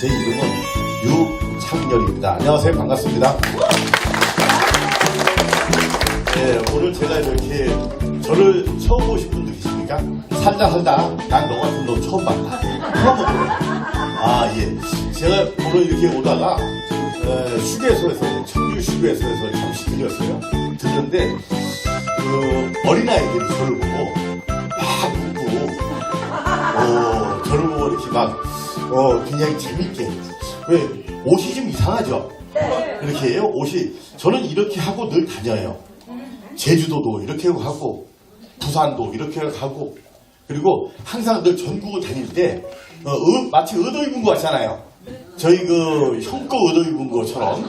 제 이름은 유창렬입니다. 안녕하세요. 반갑습니다. 네, 오늘 제가 이렇게 저를 처음 보신 분들 계십니까? 살다 난 너 같은 너 처음 봤다. 처음 보더라고요. 아, 예. 제가 오늘 이렇게 오다가 휴게소에서 청주 휴게소에서 잠시 들렸어요. 들렸는데 어린아이들이 저를 보고 막 웃고 저를 보고 이렇게 막 굉장히 재밌게 왜 옷이 좀 이상하죠? 이렇게 해요. 옷이 저는 이렇게 하고 늘 다녀요. 제주도도 이렇게 하고 부산도 이렇게 가고 그리고 항상 늘 전국을 다닐 때 마치 의도 입은 거 같잖아요. 저희 형거 의도 입은 것처럼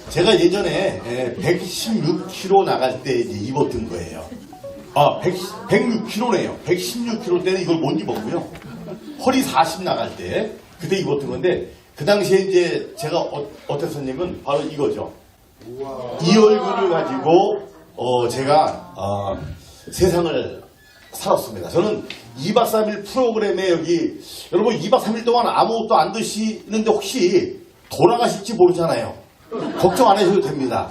제가 예전에 116kg 나갈 때 이제 입었던 거예요. 106kg네요. 116kg 때는 이걸 못 입었고요. 허리 40 나갈 때 그때 입었던 건데 그 당시에 이제 제가 어땠었냐면 바로 이거죠. 이 얼굴을 가지고 제가 세상을 살았습니다. 저는 2박 3일 프로그램에 여기 여러분 2박 3일 동안 아무것도 안 드시는데 혹시 돌아가실지 모르잖아요. 걱정 안 하셔도 됩니다.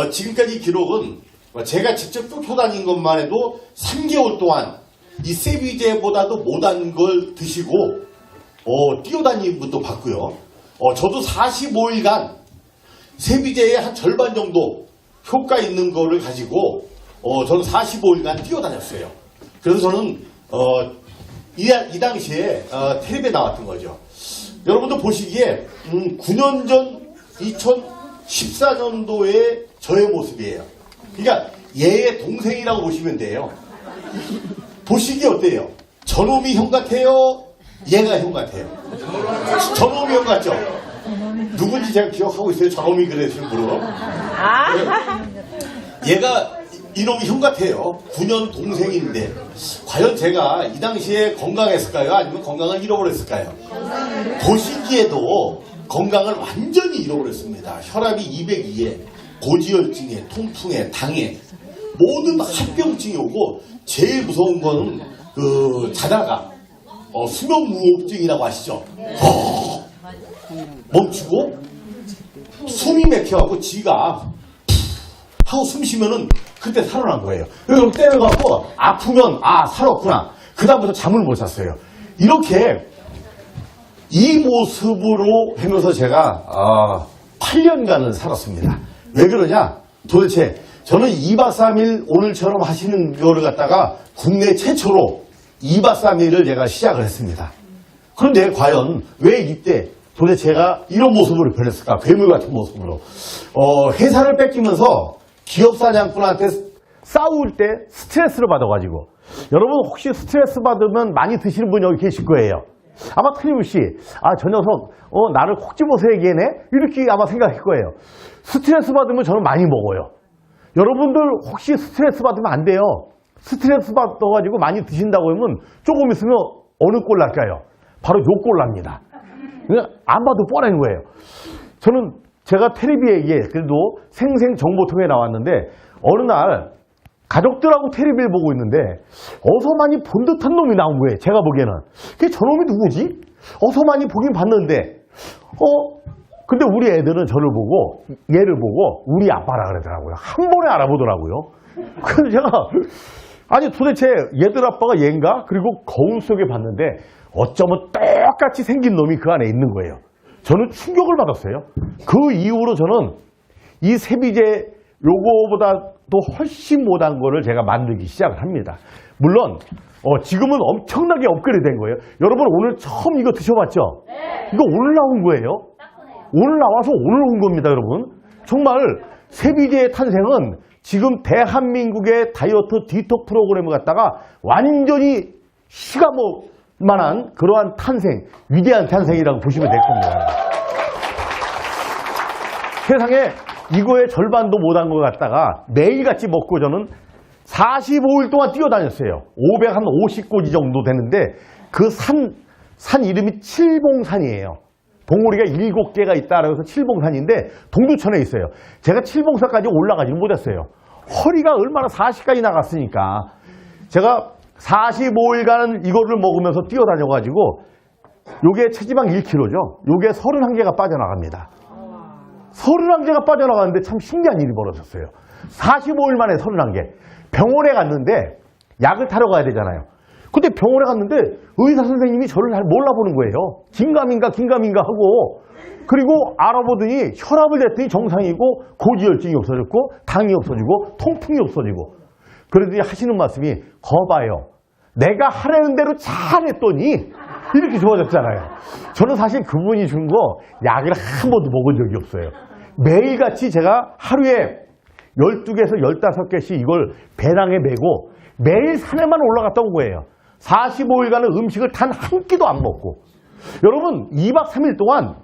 지금까지 기록은 제가 직접 쫓아다닌 것만 해도 3개월 동안 이 세비제보다도 못한 걸 드시고 뛰어다니는 분도 봤고요. 저도 45일간 세비제의 한 절반 정도 효과 있는 거를 가지고 저는 45일간 뛰어다녔어요. 그래서 저는 이 당시에 텔레비에 나왔던 거죠. 여러분도 보시기에 9년 전 2014년도의 저의 모습이에요. 그러니까 얘의 동생이라고 보시면 돼요. 보시기 어때요? 저놈이 형 같아요? 얘가 형 같아요? 저놈이 형 같죠? 누군지 제가 기억하고 있어요. 저놈이 그랬을 분으로. 얘가 이놈이 형 같아요. 9년 동생인데 과연 제가 이 당시에 건강했을까요? 아니면 건강을 잃어버렸을까요? 보시기에도 건강을 완전히 잃어버렸습니다. 혈압이 202에 고지혈증에 통풍에 당에 모든 합병증이 오고 제일 무서운 거는 자다가 수면무호흡증이라고 아시죠? 멈추고 숨이 막혀갖고 지가 하고 숨 쉬면은 그때 살아난 거예요. 여러분 때려갖고 아프면 살았구나. 그 다음부터 잠을 못 잤어요. 이렇게 이 모습으로 하면서 제가 8년간을 살았습니다. 왜 그러냐? 도대체 저는 2박 3일 오늘처럼 하시는 거를 갖다가 국내 최초로 2박 3일을 제가 시작을 했습니다. 그런데 과연 왜 이때 도대체 제가 이런 모습으로 변했을까? 괴물 같은 모습으로. 회사를 뺏기면서 기업 사장꾼한테 싸울 때 스트레스를 받아가지고 여러분 혹시 스트레스 받으면 많이 드시는 분 여기 계실 거예요. 아마 틀림없이 저 녀석 나를 콕 집어서 얘기하네? 이렇게 아마 생각할 거예요. 스트레스 받으면 저는 많이 먹어요. 여러분들 혹시 스트레스 받으면 안 돼요. 스트레스 받아가지고 많이 드신다고 하면 조금 있으면 어느 꼴 날까요? 바로 요 꼴 납니다. 그냥 안 봐도 뻔한 거예요. 저는 제가 텔레비에 그래도 생생정보통에 나왔는데 어느 날 가족들하고 텔레비를 보고 있는데 어서 많이 본 듯한 놈이 나온 거예요. 제가 보기에는. 그게 저놈이 누구지? 어서 많이 보긴 봤는데 근데 우리 애들은 저를 보고 얘를 보고 우리 아빠라 그러더라고요. 한 번에 알아보더라고요. 그래서 제가 아니 도대체 얘들 아빠가 얘인가? 그리고 거울 속에 봤는데 어쩌면 똑같이 생긴 놈이 그 안에 있는 거예요. 저는 충격을 받았어요. 그 이후로 저는 이 세비제 요거보다도 훨씬 못한 거를 제가 만들기 시작을 합니다. 물론 지금은 엄청나게 업그레이드 된 거예요. 여러분 오늘 처음 이거 드셔봤죠? 네. 이거 오늘 나온 거예요. 오늘 나와서 오늘 온 겁니다, 여러분. 정말 세비제의 탄생은 지금 대한민국의 다이어트 디톡 프로그램을 갖다가 완전히 시가만한 그러한 탄생, 위대한 탄생이라고 보시면 될 겁니다. 세상에 이거의 절반도 못한 것 같다가 매일같이 먹고 저는 45일 동안 뛰어다녔어요. 550고지 정도 되는데 그 산 이름이 칠봉산이에요. 봉우리가 7개가 있다 그래서 칠봉산인데 동두천에 있어요. 제가 칠봉산까지 올라가지 못했어요. 허리가 얼마나 40까지 나갔으니까 제가 45일간 이거를 먹으면서 뛰어다녀가지고 요게 체지방 1kg죠. 요게 31개가 빠져나갑니다. 31개가 빠져나가는데 참 신기한 일이 벌어졌어요. 45일 만에 31개. 병원에 갔는데 약을 타러 가야 되잖아요. 근데 병원에 갔는데 의사 선생님이 저를 잘 몰라보는 거예요. 긴가민가 하고, 그리고 알아보더니 혈압을 쟀더니 정상이고, 고지혈증이 없어졌고, 당이 없어지고, 통풍이 없어지고. 그러더니 하시는 말씀이, 거봐요, 내가 하라는 대로 잘했더니 이렇게 좋아졌잖아요. 저는 사실 그분이 준 거 약을 한 번도 먹은 적이 없어요. 매일같이 제가 하루에 12개에서 15개씩 이걸 배낭에 메고 매일 산에만 올라갔다 온 거예요. 45일간은 음식을 단 한 끼도 안 먹고. 여러분, 2박 3일 동안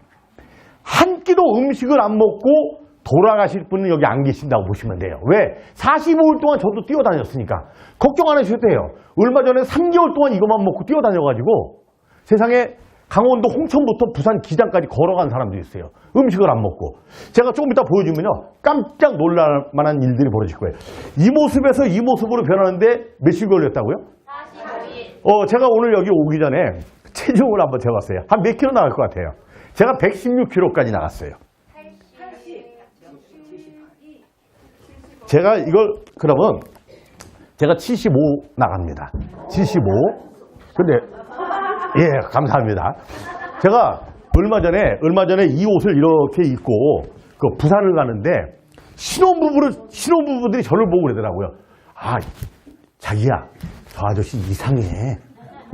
한 끼도 음식을 안 먹고 돌아가실 분은 여기 안 계신다고 보시면 돼요. 왜? 45일 동안 저도 뛰어다녔으니까. 걱정 안 하셔도 돼요. 얼마 전에 3개월 동안 이것만 먹고 뛰어다녀가지고 세상에 강원도 홍천부터 부산 기장까지 걸어간 사람도 있어요. 음식을 안 먹고. 제가 조금 이따 보여주면요, 깜짝 놀랄 만한 일들이 벌어질 거예요. 이 모습에서 이 모습으로 변하는데 며칠 걸렸다고요? 45일. 제가 오늘 여기 오기 전에 체중을 한번 재봤어요. 한 몇 킬로 나갈 것 같아요? 제가 116kg까지 나갔어요. 80. 제가 이걸, 그러면 제가 75 나갑니다. 75. 근데 예, 감사합니다. 제가 얼마 전에 이 옷을 이렇게 입고 그 부산을 가는데 신혼부부들이 저를 보고 그러더라고요. 아, 자기야, 저 아저씨 이상해.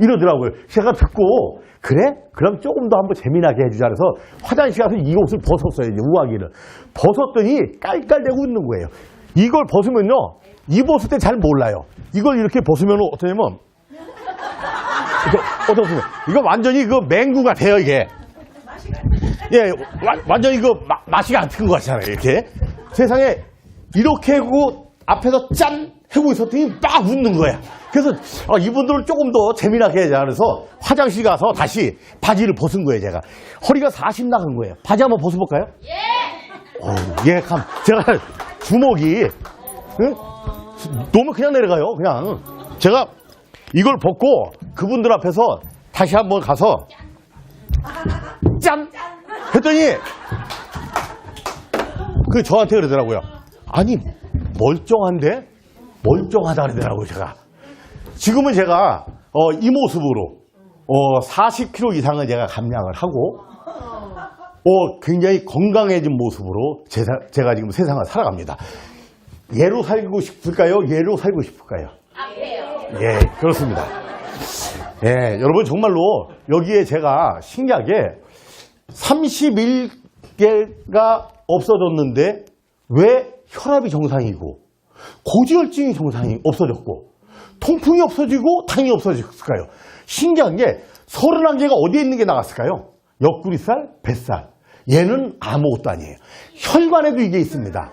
이러더라고요. 제가 듣고, 그래? 그럼 조금 더 한번 재미나게 해주자. 그래서 화장실 가서 이 옷을 벗었어요. 이제 우아기를. 벗었더니 깔깔대고 웃는 거예요. 이걸 벗으면요, 입었을 때 잘 몰라요. 이걸 이렇게 벗으면 어떠냐면, 어떻습니까? 이거 완전히 그 맹구 같아요, 이게. 예, 완전히 그 맛이 같은 것 같잖아요, 이렇게. 세상에 이렇게 하고 앞에서 짠! 하고 있었더니 막 웃는 거야. 그래서 이분들을 조금 더 재미나게 하자. 그래서 화장실 가서 다시 바지를 벗은 거예요, 제가. 허리가 40 나간 거예요. 바지 한번 벗어볼까요? 예! 예, 제가 주먹이, 응? 너무 그냥 내려가요, 그냥. 제가 이걸 벗고 그분들 앞에서 다시 한번 가서 짠! 했더니 그 저한테 그러더라고요. 아니, 멀쩡한데? 멀쩡하다 그러더라고요, 제가. 지금은 제가 이 모습으로 40kg 이상을 제가 감량을 하고 굉장히 건강해진 모습으로 제가 지금 세상을 살아갑니다. 얘로 살고 싶을까요? 얘로 살고 싶을까요? 예, 그렇습니다. 예, 여러분 정말로 여기에 제가 신기하게 31개가 없어졌는데 왜 혈압이 정상이고 고지혈증이 정상이 없어졌고 통풍이 없어지고 당이 없어졌을까요? 신기한 게 31개가 어디에 있는 게 나갔을까요? 옆구리살, 뱃살. 얘는 아무것도 아니에요. 혈관에도 이게 있습니다.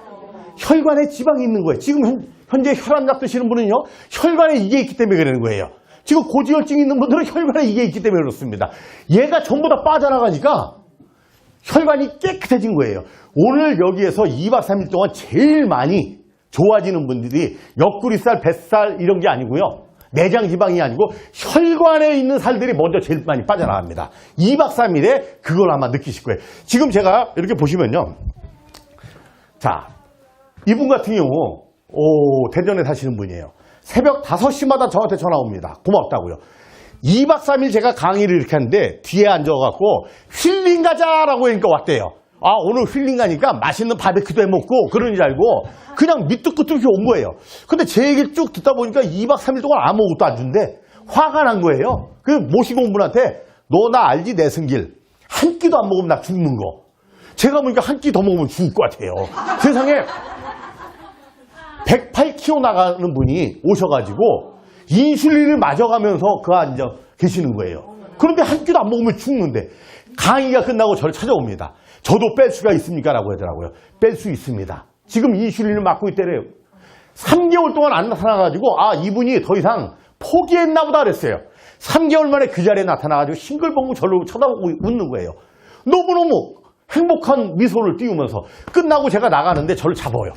혈관에 지방이 있는 거예요. 지금 현재 혈압약 드시는 분은요, 혈관에 이게 있기 때문에 그러는 거예요. 지금 고지혈증이 있는 분들은 혈관에 이게 있기 때문에 그렇습니다. 얘가 전부 다 빠져나가니까 혈관이 깨끗해진 거예요. 오늘 여기에서 2박 3일 동안 제일 많이 좋아지는 분들이 옆구리살, 뱃살 이런 게 아니고요. 내장 지방이 아니고 혈관에 있는 살들이 먼저 제일 많이 빠져나갑니다. 2박 3일에 그걸 아마 느끼실 거예요. 지금 제가 이렇게 보시면요. 자, 이분 같은 경우 대전에 사시는 분이에요. 새벽 5시마다 저한테 전화 옵니다. 고맙다고요. 2박 3일 제가 강의를 이렇게 하는데 뒤에 앉아갖고 힐링 가자라고 하니까 왔대요. 아, 오늘 힐링 가니까 맛있는 바베큐도 해먹고 그러는 줄 알고 그냥 밑도 끝도 이렇게 온 거예요. 근데 제 얘기를 쭉 듣다 보니까 2박 3일 동안 아무것도 안 준대. 화가 난 거예요. 그래서 모시고 온 분한테 너 나 알지? 내승길. 한 끼도 안 먹으면 나 죽는 거. 제가 보니까 한 끼 더 먹으면 죽을 것 같아요. 세상에 108kg 나가는 분이 오셔가지고 인슐린을 맞아가면서 그 앉아 계시는 거예요. 그런데 한 끼도 안 먹으면 죽는데 강의가 끝나고 저를 찾아옵니다. 저도 뺄 수가 있습니까? 라고 하더라고요. 뺄 수 있습니다. 지금 인슐린을 맞고 있대래요. 3개월 동안 안 나타나가지고 아, 이분이 더 이상 포기했나 보다 그랬어요. 3개월 만에 그 자리에 나타나가지고 싱글벙글 저를 쳐다보고 웃는 거예요. 너무너무 행복한 미소를 띄우면서 끝나고 제가 나가는데 저를 잡아요.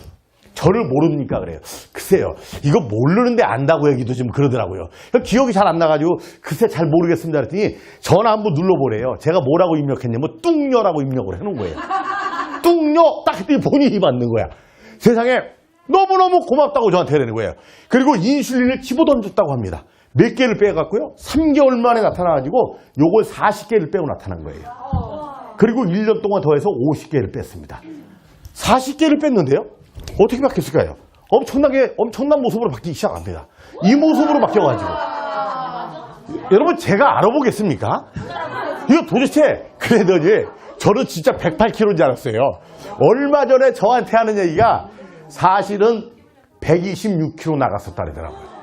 저를 모릅니까? 그래요. 글쎄요. 이거 모르는데 안다고 얘기도 좀 그러더라고요. 기억이 잘 안 나가지고 글쎄 잘 모르겠습니다. 그랬더니 전화 한번 눌러보래요. 제가 뭐라고 입력했냐면 뚱녀라고 입력을 해놓은 거예요. 뚱녀 딱 했더니 본인이 맞는 거야. 세상에 너무너무 고맙다고 저한테 그러는 거예요. 그리고 인슐린을 집어던졌다고 합니다. 몇 개를 빼갖고요. 3개월 만에 나타나가지고 요걸 40개를 빼고 나타난 거예요. 그리고 1년 동안 더해서 50개를 뺐습니다. 40개를 뺐는데요. 어떻게 바뀌었을까요? 엄청난 모습으로 바뀌기 시작합니다. 이 모습으로 바뀌어가지고. 여러분, 제가 알아보겠습니까? 이거 도대체, 그래더니, 저는 진짜 108kg인 줄 알았어요. 얼마 전에 저한테 하는 얘기가 사실은 126kg 나갔었다 그러더라고요.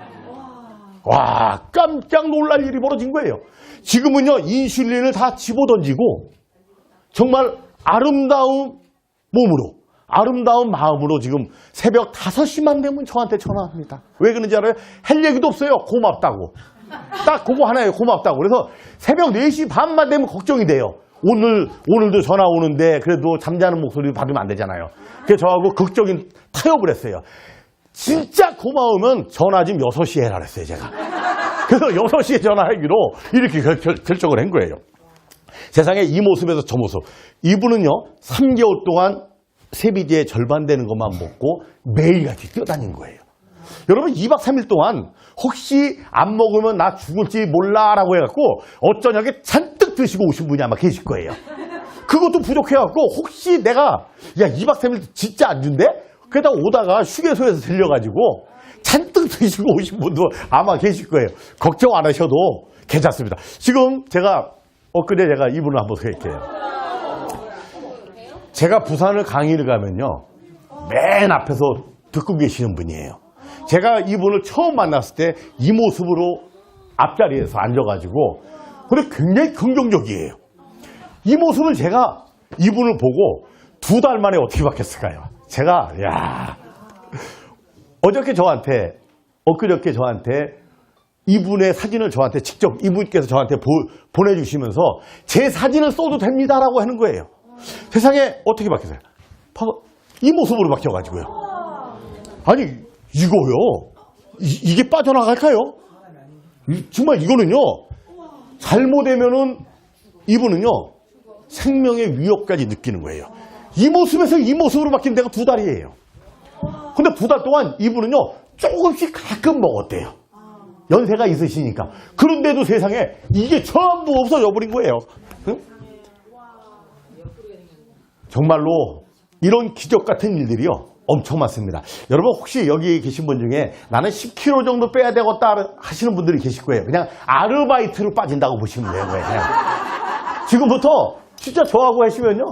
와, 깜짝 놀랄 일이 벌어진 거예요. 지금은요, 인슐린을 다 집어던지고, 정말 아름다운 몸으로, 아름다운 마음으로 지금 새벽 5시만 되면 저한테 전화합니다. 왜 그런지 알아요? 할 얘기도 없어요. 고맙다고. 딱 그거 하나예요. 고맙다고. 그래서 새벽 4시 반만 되면 걱정이 돼요. 오늘도 전화 오는데 그래도 잠자는 목소리 받으면 안 되잖아요. 그래서 저하고 극적인 타협을 했어요. 진짜 고마우면 전화 좀 6시에 해라 그랬어요, 제가. 그래서 6시에 전화하기로 이렇게 결정을 한 거예요. 세상에 이 모습에서 저 모습. 이분은요, 3개월 동안 세비지의 절반 되는 것만 먹고 매일같이 뛰어다닌 거예요. 여러분, 2박 3일 동안 혹시 안 먹으면 나 죽을지 몰라라고 해갖고 어쩌냐게 잔뜩 드시고 오신 분이 아마 계실 거예요. 그것도 부족해갖고 혹시 내가 2박 3일 진짜 안 준대? 그러다가 오다가 휴게소에서 들려가지고 잔뜩 드시고 오신 분도 아마 계실 거예요. 걱정 안 하셔도 괜찮습니다. 지금 엊그제 제가 이분을 한번 소개할게요. 제가 부산을 강의를 가면요, 맨 앞에서 듣고 계시는 분이에요. 제가 이분을 처음 만났을 때 이 모습으로 앞자리에서 앉아가지고, 근데 굉장히 긍정적이에요. 이 모습을 제가 이분을 보고 2달 만에 어떻게 바뀌었을까요? 제가, 엊그저께 저한테 이분의 사진을 저한테 직접 이분께서 저한테 보내주시면서 제 사진을 써도 됩니다라고 하는 거예요. 세상에 어떻게 바뀌었어요? 이 모습으로 바뀌어가지고요. 아니, 이거요. 이게 빠져나갈까요? 정말 이거는요, 잘못되면은 이분은요, 생명의 위협까지 느끼는 거예요. 이 모습에서 이 모습으로 바뀐 데가 2달이에요. 근데 2달 동안 이분은요, 조금씩 가끔 먹었대요. 연세가 있으시니까. 그런데도 세상에 이게 전부 없어져 버린 거예요. 응? 정말로 이런 기적 같은 일들이요, 엄청 많습니다. 여러분, 혹시 여기 계신 분 중에 나는 10kg 정도 빼야 되겠다 하시는 분들이 계실 거예요. 그냥 아르바이트로 빠진다고 보시면 돼요. 그냥. 지금부터 진짜 저하고 하시면요,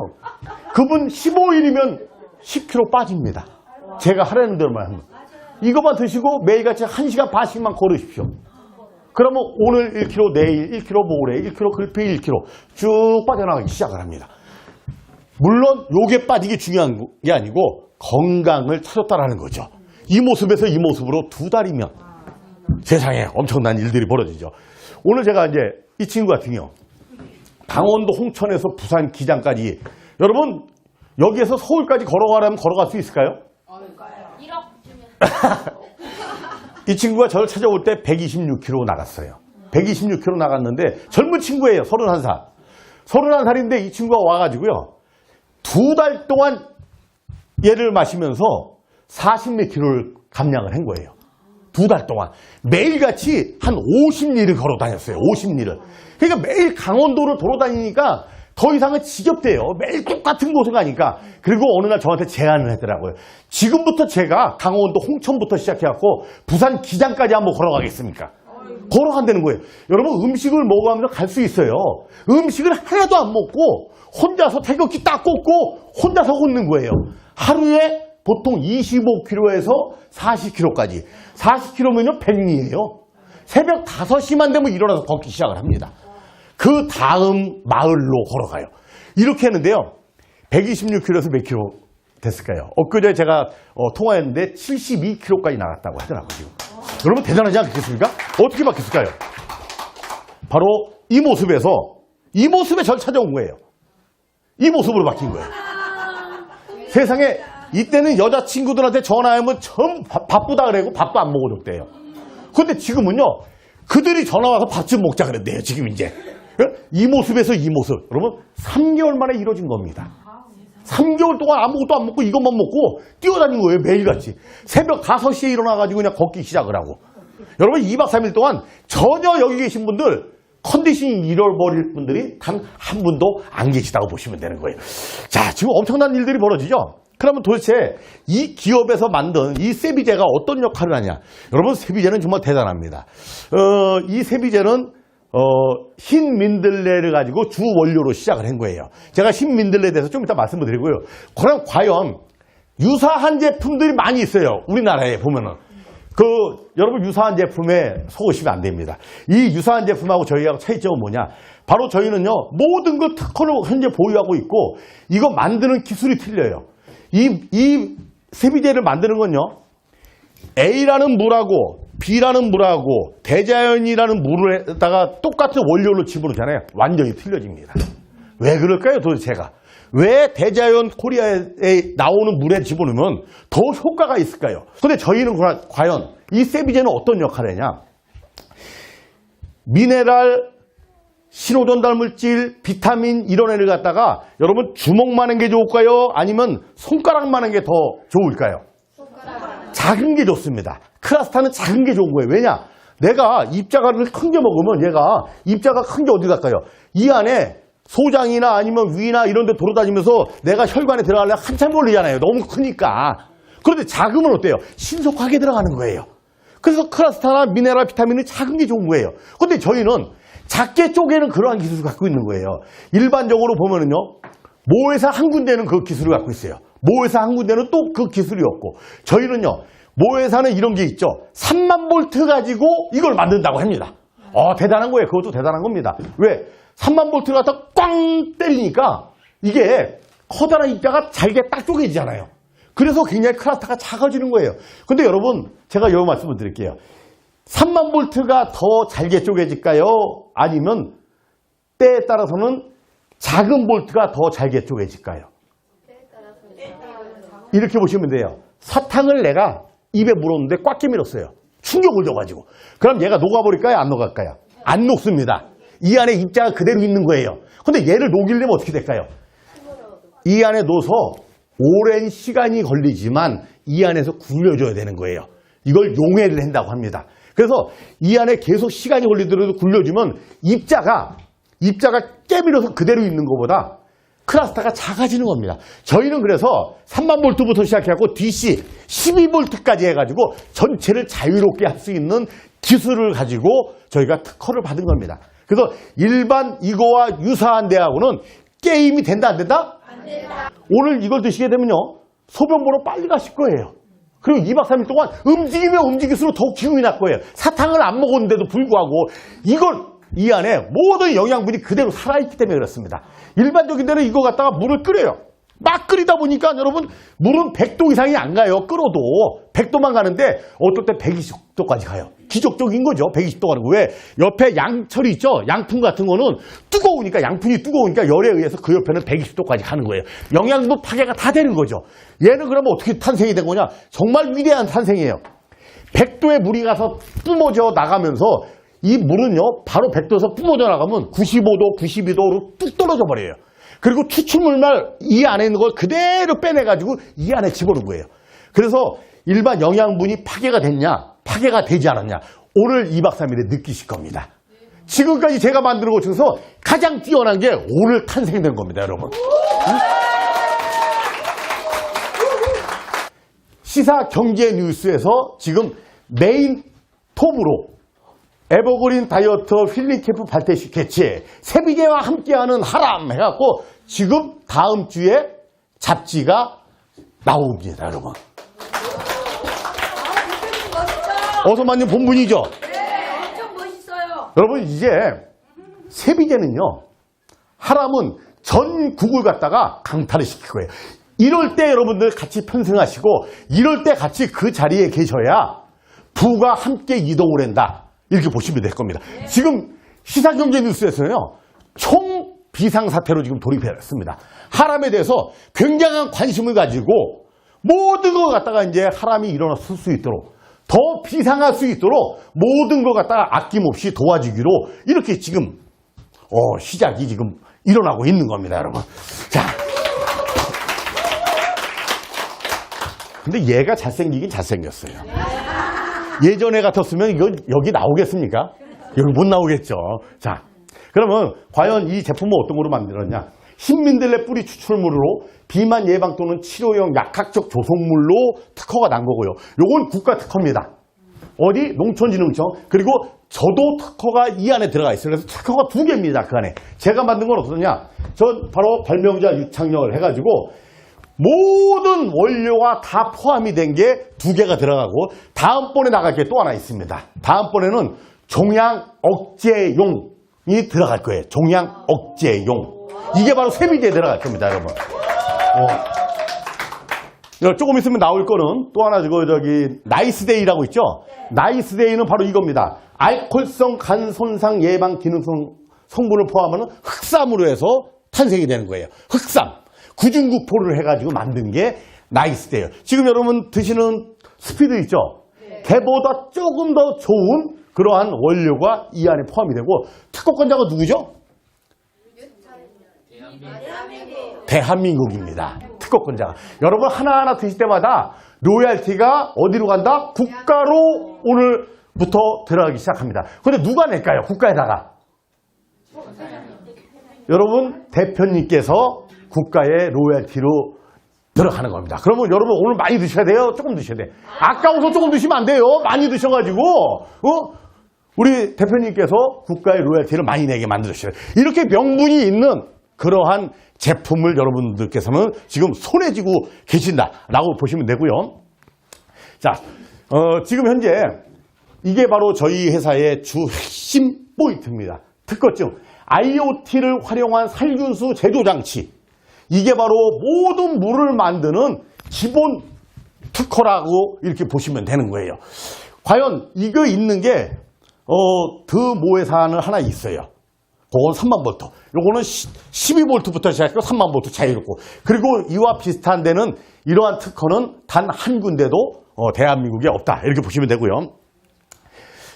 그분 15일이면 10kg 빠집니다. 제가 하라는 대로만 하면. 이것만 드시고 매일같이 1시간 반씩만 걸으십시오. 그러면 오늘 1kg, 내일 1kg, 모레 1kg, 글피 1kg 쭉 빠져나가기 시작을 합니다. 물론 요게 빠지기 중요한 게 아니고 건강을 찾았다라는 거죠. 이 모습에서 이 모습으로 2달이면 세상에 엄청난 일들이 벌어지죠. 오늘 제가 이제 이 친구 같은 경우 강원도 홍천에서 부산 기장까지, 여러분 여기에서 서울까지 걸어가려면 걸어갈 수 있을까요? 1억 주면. 이 친구가 저를 찾아올 때 126kg 나갔어요. 126kg 나갔는데 젊은 친구예요. 31살. 31살인데 이 친구가 와가지고요, 2달 동안 얘를 마시면서 40몇 킬로를 감량을 한 거예요. 2달 동안. 매일같이 한 50리를 걸어 다녔어요. 50리를. 그러니까 매일 강원도를 돌아다니니까 더 이상은 지겹대요. 매일 똑같은 곳을 가니까. 그리고 어느 날 저한테 제안을 하더라고요. 지금부터 제가 강원도 홍천부터 시작해갖고 부산 기장까지 한번 걸어가겠습니까? 걸어간다는 거예요. 여러분, 음식을 먹어가면서 갈 수 있어요. 음식을 하나도 안 먹고 혼자서 태극기 딱 꽂고 혼자서 걷는 거예요. 하루에 보통 25km에서 40km까지. 40km면요 100리예요. 새벽 5시만 되면 일어나서 걷기 시작을 합니다. 그 다음 마을로 걸어가요. 이렇게 했는데요, 126km에서 몇 킬로 됐을까요? 엊그제 제가 통화했는데 72km까지 나갔다고 하더라고요. 지금. 여러분, 대단하지 않겠습니까? 어떻게 바뀌었을까요? 바로 이 모습에서, 이 모습에 절 찾아온 거예요. 이 모습으로 바뀐 거예요. 세상에 이때는 여자친구들한테 전화하면 전 바쁘다 그래고 밥도 안 먹어줬대요. 근데 지금은요, 그들이 전화와서 밥 좀 먹자 그랬대요, 지금 이제. 이 모습에서 이 모습. 여러분, 3개월 만에 이루어진 겁니다. 3개월 동안 아무것도 안 먹고 이것만 먹고 뛰어다닌 거예요, 매일같이. 새벽 5시에 일어나가지고 그냥 걷기 시작을 하고. 여러분, 2박 3일 동안 전혀 여기 계신 분들, 컨디션이 잃어버릴 분들이 단 한 분도 안 계시다고 보시면 되는 거예요. 자, 지금 엄청난 일들이 벌어지죠? 그러면 도대체 이 기업에서 만든 이 세비제가 어떤 역할을 하냐? 여러분, 세비제는 정말 대단합니다. 이 세비제는 흰 민들레를 가지고 주 원료로 시작을 한 거예요. 제가 흰 민들레에 대해서 좀 이따 말씀을 드리고요. 그럼 과연 유사한 제품들이 많이 있어요. 우리나라에 보면은. 여러분 유사한 제품에 속으시면 안 됩니다. 이 유사한 제품하고 저희하고 차이점은 뭐냐? 바로 저희는요, 모든 걸 특허를 현재 보유하고 있고, 이거 만드는 기술이 틀려요. 이 세비제를 만드는 건요, A라는 물하고 B라는 물하고 대자연이라는 물에다가 똑같은 원료로 집어넣잖아요. 완전히 틀려집니다. 왜 그럴까요, 도대체가? 왜 대자연 코리아에 나오는 물에 집어넣으면 더 효과가 있을까요? 근데 저희는 과연 이 세비제는 어떤 역할을 하냐? 미네랄, 신호전달물질, 비타민 이런 애를 갖다가 여러분 주먹만한 게 좋을까요? 아니면 손가락만한 게 더 좋을까요? 작은 게 좋습니다. 크라스타는 작은 게 좋은 거예요. 왜냐? 내가 입자가를 큰 게 먹으면 얘가 입자가 큰 게 어디 갈까요? 이 안에 소장이나 아니면 위나 이런 데 돌아다니면서 내가 혈관에 들어가려면 한참 걸리잖아요. 너무 크니까. 그런데 작으면 어때요? 신속하게 들어가는 거예요. 그래서 크라스타나 미네랄, 비타민은 작은 게 좋은 거예요. 근데 저희는 작게 쪼개는 그러한 기술을 갖고 있는 거예요. 일반적으로 보면은요, 모회사 한 군데는 그 기술을 갖고 있어요. 모회사 한 군데는 또 그 기술이 없고, 저희는요, 모회사는 이런 게 있죠. 3만 볼트 가지고 이걸 만든다고 합니다. 대단한 거예요. 그것도 대단한 겁니다. 왜? 3만 볼트 갖다 꽝 때리니까 이게 커다란 입자가 잘게 딱 쪼개지잖아요. 그래서 굉장히 크라스타가 작아지는 거예요. 근데 여러분, 제가 이 말씀을 드릴게요. 3만 볼트가 더 잘게 쪼개질까요? 아니면 때에 따라서는 작은 볼트가 더 잘게 쪼개질까요? 이렇게 보시면 돼요. 사탕을 내가 입에 물었는데 꽉 깨밀었어요. 충격을 줘가지고. 그럼 얘가 녹아버릴까요? 안 녹을까요? 안 녹습니다. 이 안에 입자가 그대로 있는 거예요. 근데 얘를 녹이려면 어떻게 될까요? 이 안에 넣어서 오랜 시간이 걸리지만 이 안에서 굴려줘야 되는 거예요. 이걸 용해를 한다고 합니다. 그래서 이 안에 계속 시간이 걸리더라도 굴려주면 입자가 깨밀어서 그대로 있는 것보다 크라스타가 작아지는 겁니다. 저희는 그래서 3만 볼트부터 시작해갖고 DC 12볼트까지 해가지고 전체를 자유롭게 할 수 있는 기술을 가지고 저희가 특허를 받은 겁니다. 그래서 일반 이거와 유사한 데하고는 게임이 된다 안 된다? 안 된다. 오늘 이걸 드시게 되면요, 소변 보러 빨리 가실 거예요. 그리고 2박 3일 동안 움직이면 움직일수록 더 기운이 날 거예요. 사탕을 안 먹었는데도 불구하고 이 안에 모든 영양분이 그대로 살아있기 때문에 그렇습니다. 일반적인 데는 이거 갖다가 물을 끓여요. 막 끓이다 보니까 여러분, 물은 100도 이상이 안 가요. 끓어도 100도만 가는데 어떨 때 120도까지 가요. 기적적인 거죠. 120도 가는 거. 왜? 옆에 양철이 있죠. 양푼 같은 거는 뜨거우니까, 양푼이 뜨거우니까 열에 의해서 그 옆에는 120도까지 가는 거예요. 영양분 파괴가 다 되는 거죠. 얘는 그러면 어떻게 탄생이 된 거냐? 정말 위대한 탄생이에요. 100도에 물이 가서 뿜어져 나가면서 이 물은요, 바로 100도에서 뿜어져 나가면 95도, 92도로 뚝 떨어져 버려요. 그리고 추출물만 이 안에 있는 걸 그대로 빼내가지고 이 안에 집어넣은 거예요. 그래서 일반 영양분이 파괴가 됐냐, 파괴가 되지 않았냐, 오늘 2박 3일에 느끼실 겁니다. 지금까지 제가 만드는 것 중에서 가장 뛰어난 게 오늘 탄생된 겁니다, 여러분. 시사 경제 뉴스에서 지금 메인 톱으로 에버그린 다이어트 힐링 캠프 발대식 개최 세비제와 함께하는 하람 해갖고 지금 다음 주에 잡지가 나옵니다, 여러분. 어서 만든 본분이죠? 네, 엄청 멋있어요. 여러분, 이제 세비제는요, 하람은 전국을 갖다가 강탈을 시킬 거예요. 이럴 때 여러분들 같이 편승하시고 이럴 때 같이 그 자리에 계셔야 부가 함께 이동을 한다. 이렇게 보시면 될 겁니다. 지금 시사경제 뉴스에서는요, 총 비상사태로 지금 돌입했습니다. 하람에 대해서 굉장한 관심을 가지고 모든 걸 갖다가 이제 하람이 일어났을 수 있도록, 더 비상할 수 있도록 모든 걸 갖다가 아낌없이 도와주기로 이렇게 지금 시작이 지금 일어나고 있는 겁니다, 여러분. 자, 근데 얘가 잘생기긴 잘생겼어요. 예전에 같았으면 이거 여기 나오겠습니까? 여기 못 나오겠죠. 자, 그러면 과연 이 제품은 어떤 거로 만들었냐? 흰민들레 뿌리 추출물로 비만 예방 또는 치료용 약학적 조성물로 특허가 난 거고요. 요건 국가 특허입니다. 어디? 농촌진흥청. 그리고 저도 특허가 이 안에 들어가 있어요. 그래서 특허가 2개입니다. 그 안에. 제가 만든 건 어떠냐? 전 바로 발명자 유창렬 해가지고 모든 원료가 다 포함이 된 게 2개가 들어가고, 다음번에 나갈 게 또 하나 있습니다. 다음번에는 종양 억제용이 들어갈 거예요. 종양 억제용. 이게 바로 세비제에 들어갈 겁니다, 여러분. 조금 있으면 나올 거는 또 하나 저기 나이스데이라고 있죠? 나이스데이는 바로 이겁니다. 알코올성 간 손상 예방 기능성 성분을 포함하는 흑삼으로 해서 탄생이 되는 거예요. 흑삼. 구중구포를 해가지고 만든 게 나이스데이예요. 지금 여러분 드시는 스피드 있죠? 걔보다 조금 더 좋은 그러한 원료가 이 안에 포함이 되고, 특허권자가 누구죠? 대한민국입니다. 특허권자가. 여러분 하나하나 드실 때마다 로얄티가 어디로 간다? 국가로 오늘부터 들어가기 시작합니다. 근데 누가 낼까요? 국가에다가. 여러분 대표님께서 국가의 로얄티로 들어가는 겁니다. 그러면 여러분 오늘 많이 드셔야 돼요? 조금 드셔야 돼요? 아까워서 조금 드시면 안 돼요. 많이 드셔가지고 우리 대표님께서 국가의 로얄티를 많이 내게 만들으셔요. 이렇게 명분이 있는 그러한 제품을 여러분들께서는 지금 손에 쥐고 계신다라고 보시면 되고요. 자, 지금 현재 이게 바로 저희 회사의 주 핵심 포인트입니다. 특허증. IoT를 활용한 살균수 제조 장치. 이게 바로 모든 물을 만드는 기본 특허라고 이렇게 보시면 되는 거예요. 과연 이거 있는 게 드모회사는 하나 있어요. 그건 3만 볼트. 요거는 12볼트부터 시작해서 3만 볼트 자유롭고. 그리고 이와 비슷한 데는 이러한 특허는 단 한 군데도 대한민국에 없다. 이렇게 보시면 되고요.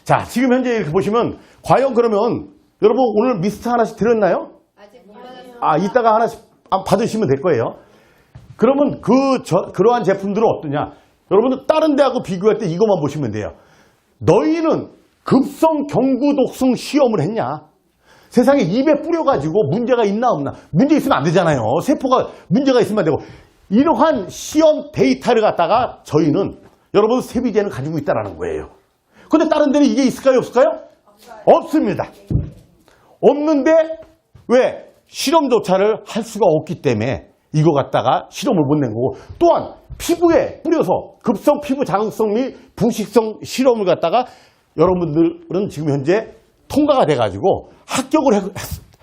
자, 지금 현재 이렇게 보시면 과연 그러면 여러분 오늘 미스트 하나씩 드렸나요? 아직 못 받았어요. 이따가 하나씩 받으시면 될 거예요. 그러면 그러한 제품들은 어떠냐? 여러분들 다른 데하고 비교할 때 이것만 보시면 돼요. 너희는 급성 경구독성 시험을 했냐? 세상에 입에 뿌려가지고 문제가 있나 없나? 문제 있으면 안 되잖아요. 세포가 문제가 있으면 안 되고. 이러한 시험 데이터를 갖다가 저희는 여러분 세비제는 가지고 있다는 거예요. 근데 다른 데는 이게 있을까요? 없을까요? 없습니다. 없는데 왜? 실험조차를 할 수가 없기 때문에 이거 갖다가 실험을 못 낸 거고, 또한 피부에 뿌려서 급성 피부 자극성 및 부식성 실험을 갖다가 여러분들은 지금 현재 통과가 돼가지고 합격을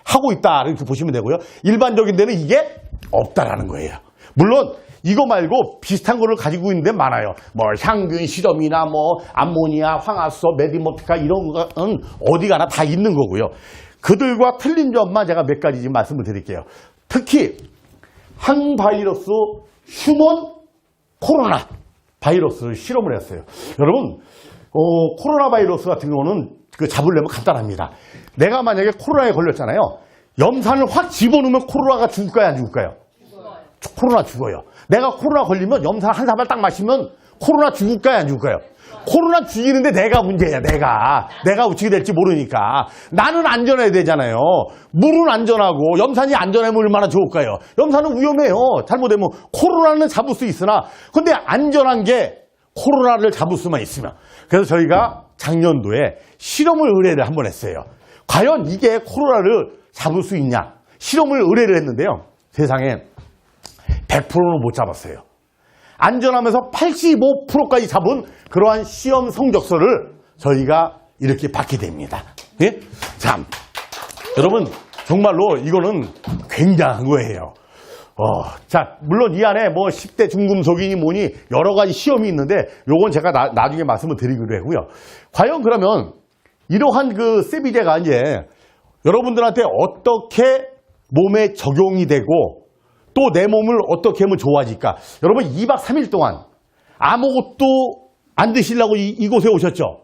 하고 있다 이렇게 보시면 되고요. 일반적인 데는 이게 없다라는 거예요. 물론 이거 말고 비슷한 거를 가지고 있는 데 많아요. 뭐 향균 실험이나 뭐 암모니아, 황화수소, 메디모피카 이런 거는 어디 가나 다 있는 거고요. 그들과 틀린 점만 제가 몇 가지 지금 말씀을 드릴게요. 특히 항바이러스 휴먼 코로나 바이러스를 실험을 했어요. 여러분 코로나 바이러스 같은 경우는 잡으려면 간단합니다. 내가 만약에 코로나에 걸렸잖아요. 염산을 확 집어넣으면 코로나가 죽을까요? 안 죽을까요? 죽어요. 코로나 죽어요. 내가 코로나 걸리면 염산 한 사발 딱 마시면 코로나 죽을까요? 안 죽을까요? 코로나 죽이는데 내가 문제야. 내가 어떻게 될지 모르니까. 나는 안전해야 되잖아요. 물은 안전하고 염산이 안전하면 얼마나 좋을까요? 염산은 위험해요. 잘못되면 코로나는 잡을 수 있으나 근데 안전한 게 코로나를 잡을 수만 있으면. 그래서 저희가 작년도에 실험을 의뢰를 한번 했어요. 과연 이게 코로나를 잡을 수 있냐? 실험을 의뢰를 했는데요. 세상에 100%는 못 잡았어요. 안전하면서 85%까지 잡은 그러한 시험 성적서를 저희가 이렇게 받게 됩니다. 예? 참, 여러분 정말로 이거는 굉장한 거예요. 자, 물론 이 안에 뭐 10대 중금속이니 뭐니 여러 가지 시험이 있는데 요건 제가 나중에 말씀을 드리기로 하고요. 과연 그러면 이러한 그 세비제가 이제 여러분들한테 어떻게 몸에 적용이 되고 또 내 몸을 어떻게 하면 좋아질까? 여러분 2박 3일 동안 아무것도 안 드시려고 이곳에 오셨죠?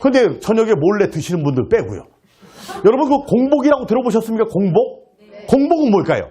근데 저녁에 몰래 드시는 분들 빼고요. 여러분 그 공복이라고 들어보셨습니까? 공복? 공복은 뭘까요?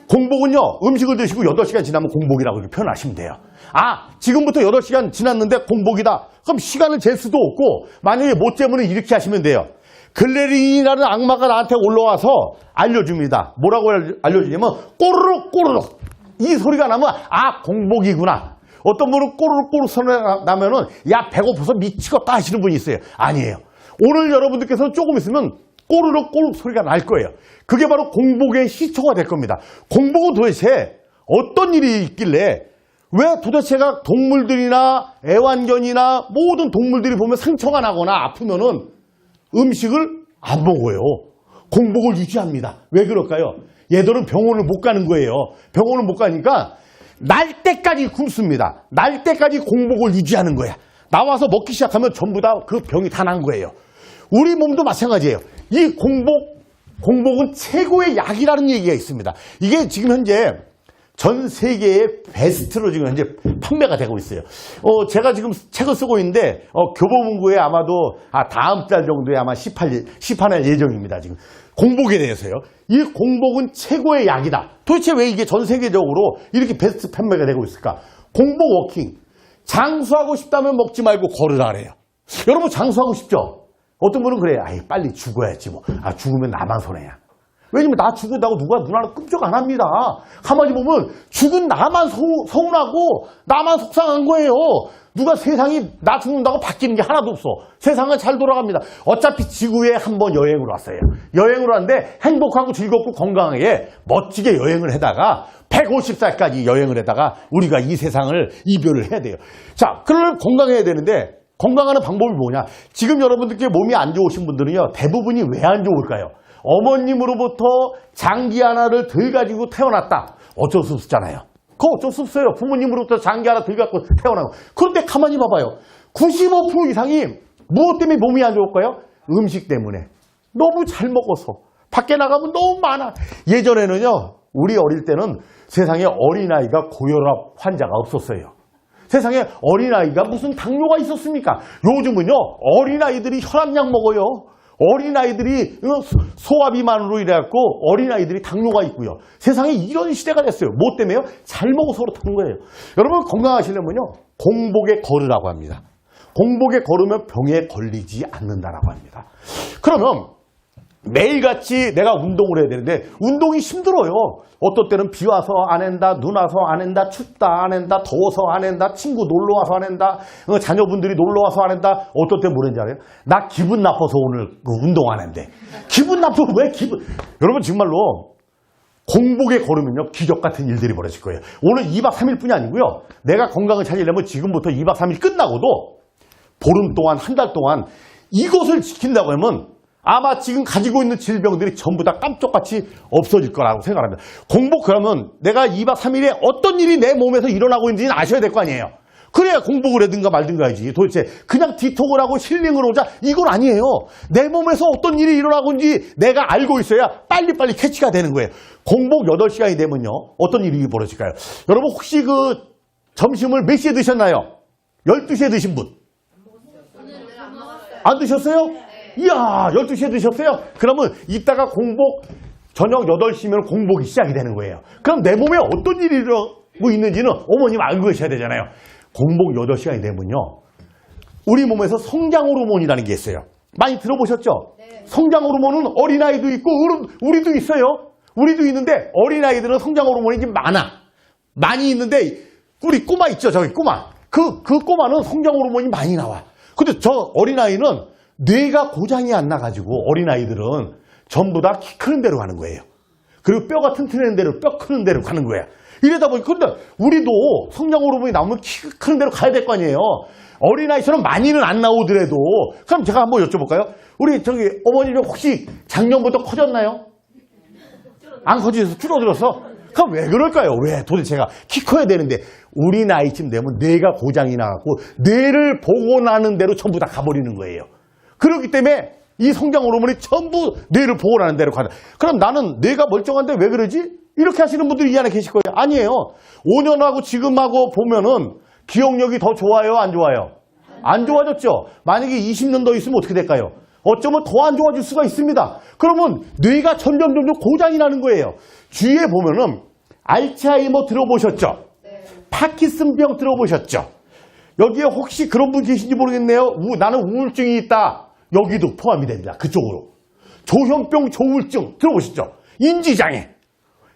공복은요, 음식을 드시고 8시간 지나면 공복이라고 이렇게 표현하시면 돼요. 아, 지금부터 8시간 지났는데 공복이다. 그럼 시간을 잴 수도 없고, 만약에 못 재면 이렇게 하시면 돼요. 글레린이라는 악마가 나한테 올라와서 알려줍니다. 뭐라고 알려주냐면, 꼬르륵 꼬르륵. 이 소리가 나면, 아, 공복이구나. 어떤 분은 꼬르륵 꼬르륵 소리가 나면은, 야, 배고파서 미치겠다 하시는 분이 있어요. 아니에요. 오늘 여러분들께서 조금 있으면, 꼬르륵 꼬르륵 소리가 날 거예요. 그게 바로 공복의 시초가 될 겁니다. 공복은 도대체 어떤 일이 있길래 왜 도대체가 동물들이나 애완견이나 모든 동물들이 보면 상처가 나거나 아프면은 음식을 안 먹어요. 공복을 유지합니다. 왜 그럴까요? 얘들은 병원을 못 가는 거예요. 병원을 못 가니까 날 때까지 굶습니다. 날 때까지 공복을 유지하는 거야. 나와서 먹기 시작하면 전부 다 그 병이 다 난 거예요. 우리 몸도 마찬가지예요. 이 공복은 최고의 약이라는 얘기가 있습니다. 이게 지금 현재 전 세계의 베스트로 지금 현재 판매가 되고 있어요. 제가 지금 책을 쓰고 있는데, 교보문고에 아마도, 다음 달 정도에 아마 시판할 예정입니다. 지금. 공복에 대해서요. 이 공복은 최고의 약이다. 도대체 왜 이게 전 세계적으로 이렇게 베스트 판매가 되고 있을까? 공복 워킹. 장수하고 싶다면 먹지 말고 걸으라 그래요. 여러분 장수하고 싶죠? 어떤 분은 그래요. 아이, 빨리 죽어야지 뭐. 죽으면 나만 손해야. 왜냐면 나 죽은다고 누가 누나는 끔찍 안 합니다. 가만히 보면 죽은 나만 서운하고 나만 속상한 거예요. 누가 세상이 나 죽는다고 바뀌는 게 하나도 없어. 세상은 잘 돌아갑니다. 어차피 지구에 한번 여행을 왔어요. 여행을 왔는데 행복하고 즐겁고 건강하게 멋지게 여행을 해다가 150살까지 여행을 해다가 우리가 이 세상을 이별을 해야 돼요. 자, 그러려면 건강해야 되는데 건강하는 방법이 뭐냐? 지금 여러분들께 몸이 안 좋으신 분들은요, 대부분이 왜 안 좋을까요? 어머님으로부터 장기 하나를 덜 가지고 태어났다. 어쩔 수 없잖아요. 그거 어쩔 수 없어요. 부모님으로부터 장기 하나 덜 갖고 태어나고. 그런데 가만히 봐봐요. 95% 이상이 무엇 때문에 몸이 안 좋을까요? 음식 때문에. 너무 잘 먹어서. 밖에 나가면 너무 많아. 예전에는요, 우리 어릴 때는 세상에 어린아이가 고혈압 환자가 없었어요. 세상에 어린아이가 무슨 당뇨가 있었습니까? 요즘은요, 어린아이들이 혈압약 먹어요. 어린아이들이 소화비만으로 이래갖고 어린아이들이 당뇨가 있고요. 세상에 이런 시대가 됐어요. 뭐 때문에요? 잘 먹어서 그렇다는 거예요. 여러분 건강하시려면요, 공복에 걸으라고 합니다. 공복에 걸으면 병에 걸리지 않는다라고 합니다. 그러면 매일같이 내가 운동을 해야 되는데 운동이 힘들어요. 어떤 때는 비 와서 안 한다, 눈 와서 안 한다, 춥다 안 한다, 더워서 안 한다, 친구 놀러 와서 안 한다, 자녀분들이 놀러 와서 안 한다. 어떤 때 뭐랬는지 알아요? 나 기분 나빠서 오늘 운동 안 한대. 기분 나쁘면 왜 기분... 여러분 정말로 공복에 걸으면요, 기적 같은 일들이 벌어질 거예요. 오늘 2박 3일뿐이 아니고요, 내가 건강을 찾으려면 지금부터 2박 3일 끝나고도 보름 동안, 한 달 동안 이것을 지킨다고 하면 아마 지금 가지고 있는 질병들이 전부 다 깜짝같이 없어질 거라고 생각합니다. 공복 그러면 내가 2박 3일에 어떤 일이 내 몸에서 일어나고 있는지는 아셔야 될 거 아니에요. 그래야 공복을 하든가 말든가 하지. 도대체 그냥 디톡을 하고 힐링을 오자 이건 아니에요. 내 몸에서 어떤 일이 일어나고 있는지 내가 알고 있어야 빨리빨리 캐치가 되는 거예요. 공복 8시간이 되면요, 어떤 일이 벌어질까요? 여러분 혹시 그 점심을 몇 시에 드셨나요? 12시에 드신 분? 안 드셨어요? 이야, 12시에 드셨어요? 그러면 이따가 공복, 저녁 8시면 공복이 시작이 되는 거예요. 그럼 내 몸에 어떤 일이 일어나고 있는지는 어머님 알고 계셔야 되잖아요. 공복 8시간이 되면요, 우리 몸에서 성장 호르몬이라는 게 있어요. 많이 들어보셨죠? 네. 성장 호르몬은 어린아이도 있고 우리도 있어요. 우리도 있는데 어린아이들은 성장 호르몬이 좀 많이 있는데 우리 꼬마 있죠? 저기 꼬마. 그 꼬마는 성장 호르몬이 많이 나와. 근데 저 어린아이는 뇌가 고장이 안 나가지고 어린아이들은 전부 다 키 크는 대로 가는 거예요. 그리고 뼈가 튼튼한 대로 뼈 크는 대로 가는 거야. 이러다 보니까 근데 우리도 성장 호르몬이 나오면 키 크는 대로 가야 될 거 아니에요. 어린아이처럼 많이는 안 나오더라도. 그럼 제가 한번 여쭤볼까요? 우리 저기 어머니는 혹시 작년부터 커졌나요? 안 커져서 줄어들었어? 그럼 왜 그럴까요? 왜? 도대체가 키 커야 되는데 우리 나이쯤 되면 뇌가 고장이 나갖고 뇌를 복원하는 대로 전부 다 가버리는 거예요. 그렇기 때문에 이 성장 호르몬이 전부 뇌를 복원하는 대로 가다. 그럼 나는 뇌가 멀쩡한데 왜 그러지? 이렇게 하시는 분들이 이 안에 계실 거예요. 아니에요. 5년하고 지금하고 보면은 기억력이 더 좋아요, 안 좋아요? 안 좋아졌죠? 만약에 20년 더 있으면 어떻게 될까요? 어쩌면 더 안 좋아질 수가 있습니다. 그러면 뇌가 점점 고장이 나는 거예요. 주위에 보면은 알츠하이머 들어보셨죠? 파킨슨병 들어보셨죠? 여기에 혹시 그런 분 계신지 모르겠네요. 나는 우울증이 있다. 여기도 포함이 됩니다. 그쪽으로. 조현병, 조울증 들어보셨죠? 인지장애.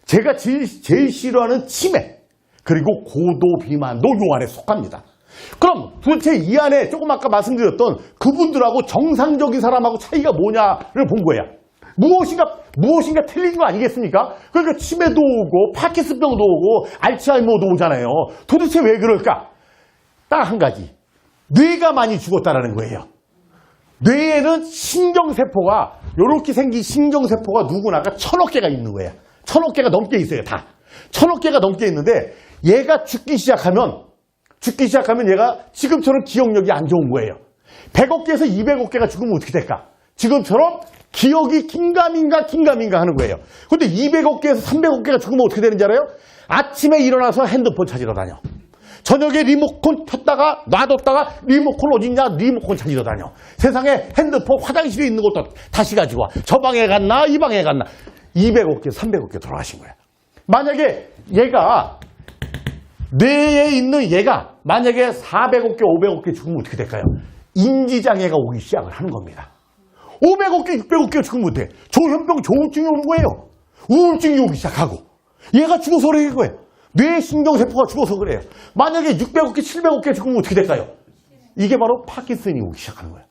제가 제일 싫어하는 치매. 그리고 고도 비만도 요 안에 속합니다. 그럼 도대체 이 안에 조금 아까 말씀드렸던 그분들하고 정상적인 사람하고 차이가 뭐냐를 본 거예요. 무엇인가 틀린 거 아니겠습니까? 그러니까 치매도 오고 파킨슨병도 오고 알츠하이머도 오잖아요. 도대체 왜 그럴까? 딱 한 가지. 뇌가 많이 죽었다라는 거예요. 뇌에는 신경세포가 이렇게 생긴 신경세포가 누구나가 1000억 개가 있는 거예요. 1000억 개가 넘게 있어요. 다. 1000억 개가 넘게 있는데 얘가 죽기 시작하면 얘가 지금처럼 기억력이 안 좋은 거예요. 100억 개에서 200억 개가 죽으면 어떻게 될까? 지금처럼 기억이 긴가민가 하는 거예요. 근데 200억 개에서 300억 개가 죽으면 어떻게 되는지 알아요? 아침에 일어나서 핸드폰 찾으러 다녀. 저녁에 리모컨 켰다가 놔뒀다가 리모컨 어딨냐? 리모컨 찾으러 다녀. 세상에 핸드폰 화장실에 있는 것도 다시 가지고 와. 저 방에 갔나? 이 방에 갔나? 200억 개, 300억 개 돌아가신 거야. 만약에 얘가 뇌에 있는 얘가 만약에 400억 개, 500억 개 죽으면 어떻게 될까요? 인지장애가 오기 시작을 하는 겁니다. 500억 개, 600억 개 죽으면 어떻게 돼? 조현병, 조울증이 오는 거예요. 우울증이 오기 시작하고. 얘가 죽어서 그런 거예요. 뇌 신경세포가 죽어서 그래요. 만약에 600억 개, 700억 개 죽으면 어떻게 될까요? 이게 바로 파킨슨이 오기 시작하는 거예요.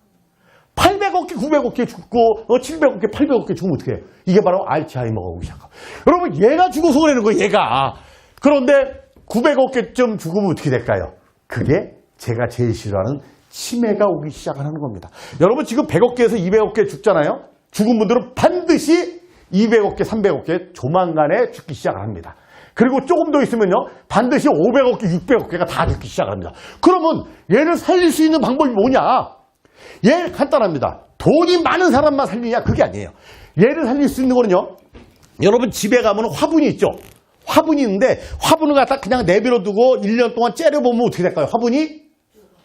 800억 개, 900억 개 죽고 700억 개, 800억 개 죽으면 어떻게 해요? 이게 바로 알츠하이머가 오기 시작하고. 여러분 얘가 죽어서 그러는 거예요. 얘가. 그런데 900억 개쯤 죽으면 어떻게 될까요? 그게 제가 제일 싫어하는 치매가 오기 시작하는 겁니다. 여러분 지금 100억 개에서 200억 개 죽잖아요. 죽은 분들은 반드시 200억 개, 300억 개 조만간에 죽기 시작합니다. 그리고 조금 더 있으면요. 반드시 500억 개, 600억 개가 다 죽기 시작합니다. 그러면 얘를 살릴 수 있는 방법이 뭐냐? 얘 간단합니다. 돈이 많은 사람만 살리냐? 그게 아니에요. 얘를 살릴 수 있는 거는요. 여러분 집에 가면 화분이 있죠. 화분이 있는데 화분을 갖다 그냥 내버려두고 1년 동안 째려보면 어떻게 될까요? 화분이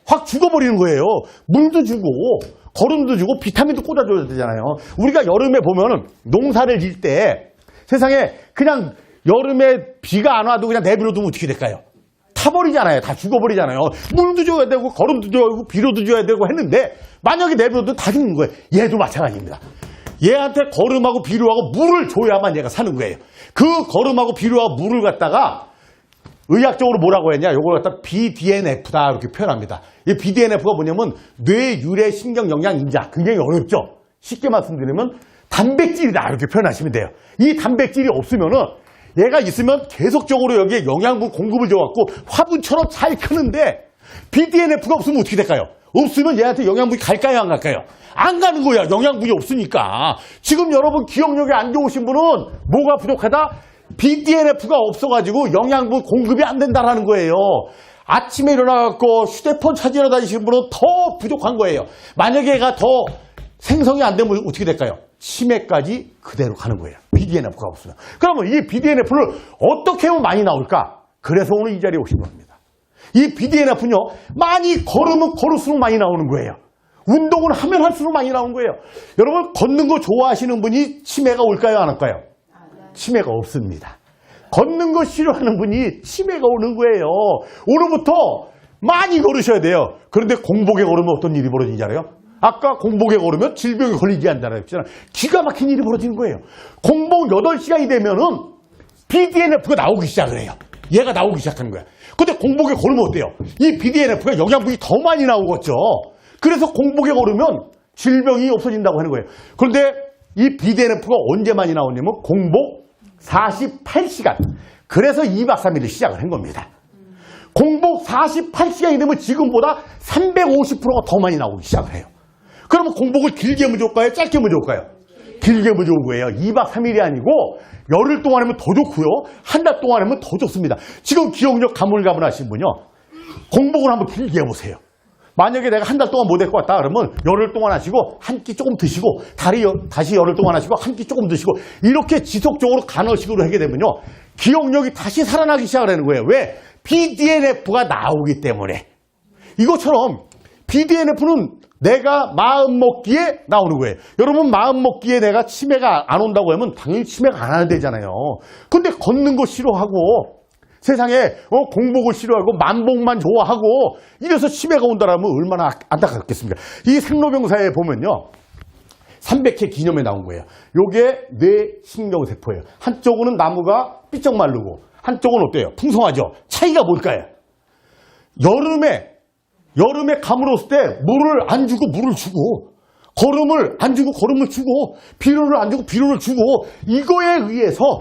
확 죽어버리는 거예요. 물도 주고 거름도 주고 비타민도 꽂아줘야 되잖아요. 우리가 여름에 보면은 농사를 질 때 세상에 그냥 여름에 비가 안 와도 그냥 내버려두면 어떻게 될까요? 타버리잖아요. 다 죽어버리잖아요. 물도 줘야 되고 거름도 줘야 되고 비료도 줘야 되고 했는데 만약에 내버려두면 다 죽는 거예요. 얘도 마찬가지입니다. 얘한테 거름하고 비료하고 물을 줘야만 얘가 사는 거예요. 그 거름하고 비료하고 물을 갖다가 의학적으로 뭐라고 했냐? 요걸 갖다 BDNF다 이렇게 표현합니다. 이 BDNF가 뭐냐면 뇌유래 신경영양인자. 굉장히 어렵죠? 쉽게 말씀드리면 단백질이다 이렇게 표현하시면 돼요. 이 단백질이 없으면은 얘가 있으면 계속적으로 여기에 영양분 공급을 줘갖고 화분처럼 잘 크는데 BDNF가 없으면 어떻게 될까요? 없으면 얘한테 영양분이 갈까요? 안 갈까요? 안 가는 거야. 영양분이 없으니까. 지금 여러분 기억력이 안 좋으신 분은 뭐가 부족하다? BDNF가 없어가지고 영양분 공급이 안 된다는 거예요. 아침에 일어나갖고 휴대폰 찾으러 다니시는 분은 더 부족한 거예요. 만약에 얘가 더 생성이 안 되면 어떻게 될까요? 치매까지 그대로 가는 거예요. BDNF가 없으면. 그러면 이 BDNF를 어떻게 하면 많이 나올까? 그래서 오늘 이 자리에 오신 겁니다. 이 BDNF는요, 많이 걸으면 걸을수록 많이 나오는 거예요. 운동을 하면 할수록 많이 나오는 거예요. 여러분, 걷는 거 좋아하시는 분이 치매가 올까요? 안 올까요? 치매가 없습니다. 걷는 거 싫어하는 분이 치매가 오는 거예요. 오늘부터 많이 걸으셔야 돼요. 그런데 공복에 걸으면 어떤 일이 벌어지는지 알아요? 아까 공복에 걸으면 질병에 걸리지 않잖아요. 기가 막힌 일이 벌어지는 거예요. 공복 8시간이 되면은 BDNF가 나오기 시작을 해요. 얘가 나오기 시작하는 거야. 근데 공복에 걸으면 어때요? 이 BDNF가 영양분이 더 많이 나오겠죠. 그래서 공복에 걸으면 질병이 없어진다고 하는 거예요. 그런데 이 BDNF가 언제 많이 나오냐면 공복 48시간. 그래서 2박 3일을 시작을 한 겁니다. 공복 48시간이 되면 지금보다 350%가 더 많이 나오기 시작을 해요. 그러면 공복을 길게 하면 좋을까요? 짧게 하면 좋을까요? 길게 하면 좋은 거예요. 2박 3일이 아니고 열흘 동안 하면 더 좋고요. 한 달 동안 하면 더 좋습니다. 지금 기억력 가물가물하신 분요. 공복을 한번 길게 해보세요. 만약에 내가 한 달 동안 못 데리고 왔다 그러면 열흘 동안 하시고 한 끼 조금 드시고 다시 열흘 동안 하시고 한 끼 조금 드시고 이렇게 지속적으로 간헐식으로 하게 되면요. 기억력이 다시 살아나기 시작을 하는 거예요. 왜? BDNF가 나오기 때문에. 이것처럼 BDNF는 내가 마음 먹기에 나오는 거예요. 여러분 마음 먹기에 내가 치매가 안 온다고 하면 당연히 치매가 안 하는 되잖아요. 근데 걷는 거 싫어하고 세상에 공복을 싫어하고 만복만 좋아하고 이래서 치매가 온다라면 얼마나 안타깝겠습니까? 이 생로병사에 보면요. 300회 기념에 나온 거예요. 요게 뇌신경세포예요. 한쪽은 나무가 삐쩍 마르고 한쪽은 어때요? 풍성하죠? 차이가 뭘까요? 여름에 가물었을 때 물을 안 주고 물을 주고 거름을 안 주고 거름을 주고 비료를 안 주고 비료를 주고 이거에 의해서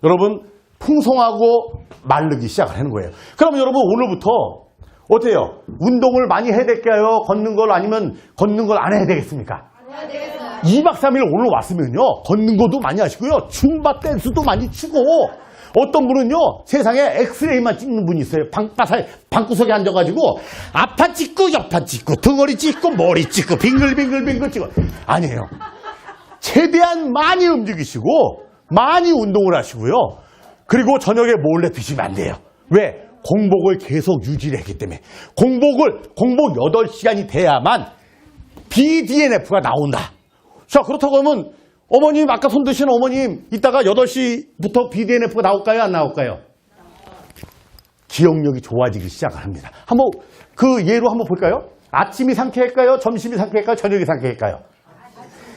여러분 풍성하고 마르기 시작을 하는 거예요. 그러면 여러분 오늘부터 어때요? 운동을 많이 해야 될까요? 걷는 걸 아니면 걷는 걸 안 해야 되겠습니까? 2박 3일 오늘 왔으면요. 걷는 것도 많이 하시고요. 줌바 댄스도 많이 추고 어떤 분은요. 세상에 엑스레이만 찍는 분이 있어요. 방구석에 앉아가지고 앞판 찍고 옆판 찍고 등허리 찍고 머리 찍고 빙글빙글 찍고 아니에요. 최대한 많이 움직이시고 많이 운동을 하시고요. 그리고 저녁에 몰래 드시면 안 돼요. 왜? 공복을 계속 유지를 했기 때문에. 공복 8시간이 돼야만 BDNF가 나온다. 자, 그렇다고 하면 어머님, 아까 손 드신 어머님, 이따가 8시부터 BDNF가 나올까요? 안 나올까요? 기억력이 좋아지기 시작을 합니다. 한번 그 예로 한번 볼까요? 아침이 상쾌할까요? 점심이 상쾌할까요? 저녁이 상쾌할까요?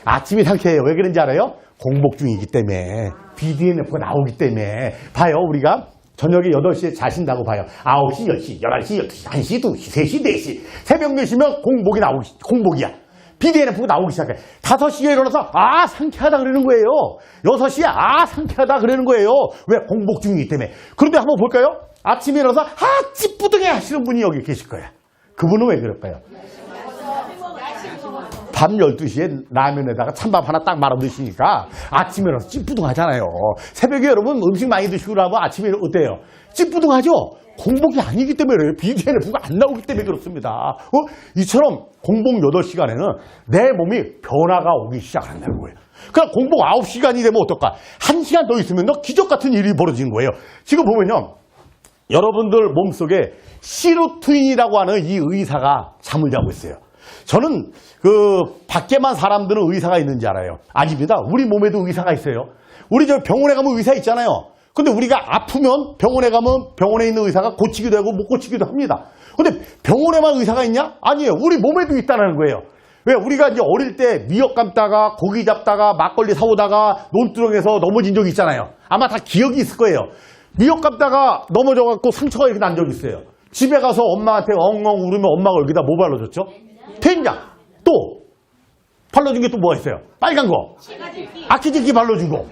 아침이 상쾌해요. 왜 그런지 알아요? 공복 중이기 때문에. BDNF가 나오기 때문에. 봐요, 우리가 저녁에 8시에 자신다고 봐요. 9시, 10시, 11시, 12시, 1시, 2시, 3시, 4시. 새벽 4시면 공복이야. BDNF가 나오기 시작해. 5시에 일어나서, 상쾌하다 그러는 거예요. 6시에, 상쾌하다 그러는 거예요. 왜? 공복 중이기 때문에. 그런데 한번 볼까요? 아침에 일어나서, 찌뿌둥해 하시는 분이 여기 계실 거야. 그분은 왜 그럴까요? 밤 12시에 라면에다가 찬밥 하나 딱 말아 드시니까 아침에 일어나서 찌뿌둥하잖아요. 새벽에 여러분 음식 많이 드시고 나면 아침에 어때요? 찌뿌둥하죠? 공복이 아니기 때문에 그래요. BDNF가 안 나오기 때문에 그렇습니다. 이처럼 공복 8시간에는 내 몸이 변화가 오기 시작한다는 거예요. 그럼 공복 9시간이 되면 어떨까? 1시간 더 있으면 기적 같은 일이 벌어지는 거예요. 지금 보면요. 여러분들 몸속에 시루트인이라고 하는 이 의사가 잠을 자고 있어요. 저는 밖에만 사람들은 의사가 있는지 알아요. 아닙니다. 우리 몸에도 의사가 있어요. 우리 저 병원에 가면 의사 있잖아요. 근데 우리가 아프면 병원에 가면 병원에 있는 의사가 고치기도 하고 못 고치기도 합니다. 근데 병원에만 의사가 있냐? 아니에요. 우리 몸에도 있다는 거예요. 왜? 우리가 이제 어릴 때 미역 감다가 고기 잡다가 막걸리 사오다가 논두렁에서 넘어진 적이 있잖아요. 아마 다 기억이 있을 거예요. 미역 감다가 넘어져갖고 상처가 이렇게 난 적이 있어요. 집에 가서 엄마한테 엉엉 울으면 엄마가 여기다 뭐 발라줬죠? 된장. 또 발라준 게 또 뭐가 있어요? 빨간 거. 아키질기 발라주고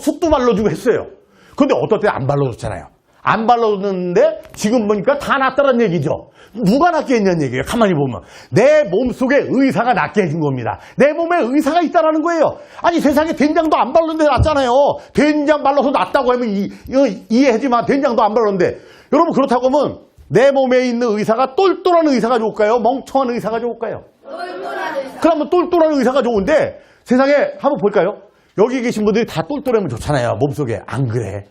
숯도 발라주고 했어요. 근데 어떨 때 안 발라줬잖아요. 안 발라줬는데 지금 보니까 다 낫다는 얘기죠. 누가 낫게 했냐는 얘기예요. 가만히 보면. 내 몸속에 의사가 낫게 해준 겁니다. 내 몸에 의사가 있다는 거예요. 아니 세상에 된장도 안 바르는데 낫잖아요. 된장 발라서 낫다고 하면 이해하지만 된장도 안 바르는데 여러분 그렇다고 하면 내 몸에 있는 의사가 똘똘한 의사가 좋을까요? 멍청한 의사가 좋을까요? 똘똘한 의사. 그러면 똘똘한 의사가 좋은데 세상에 한번 볼까요? 여기 계신 분들이 다 똘똘하면 좋잖아요. 몸속에. 안 그래.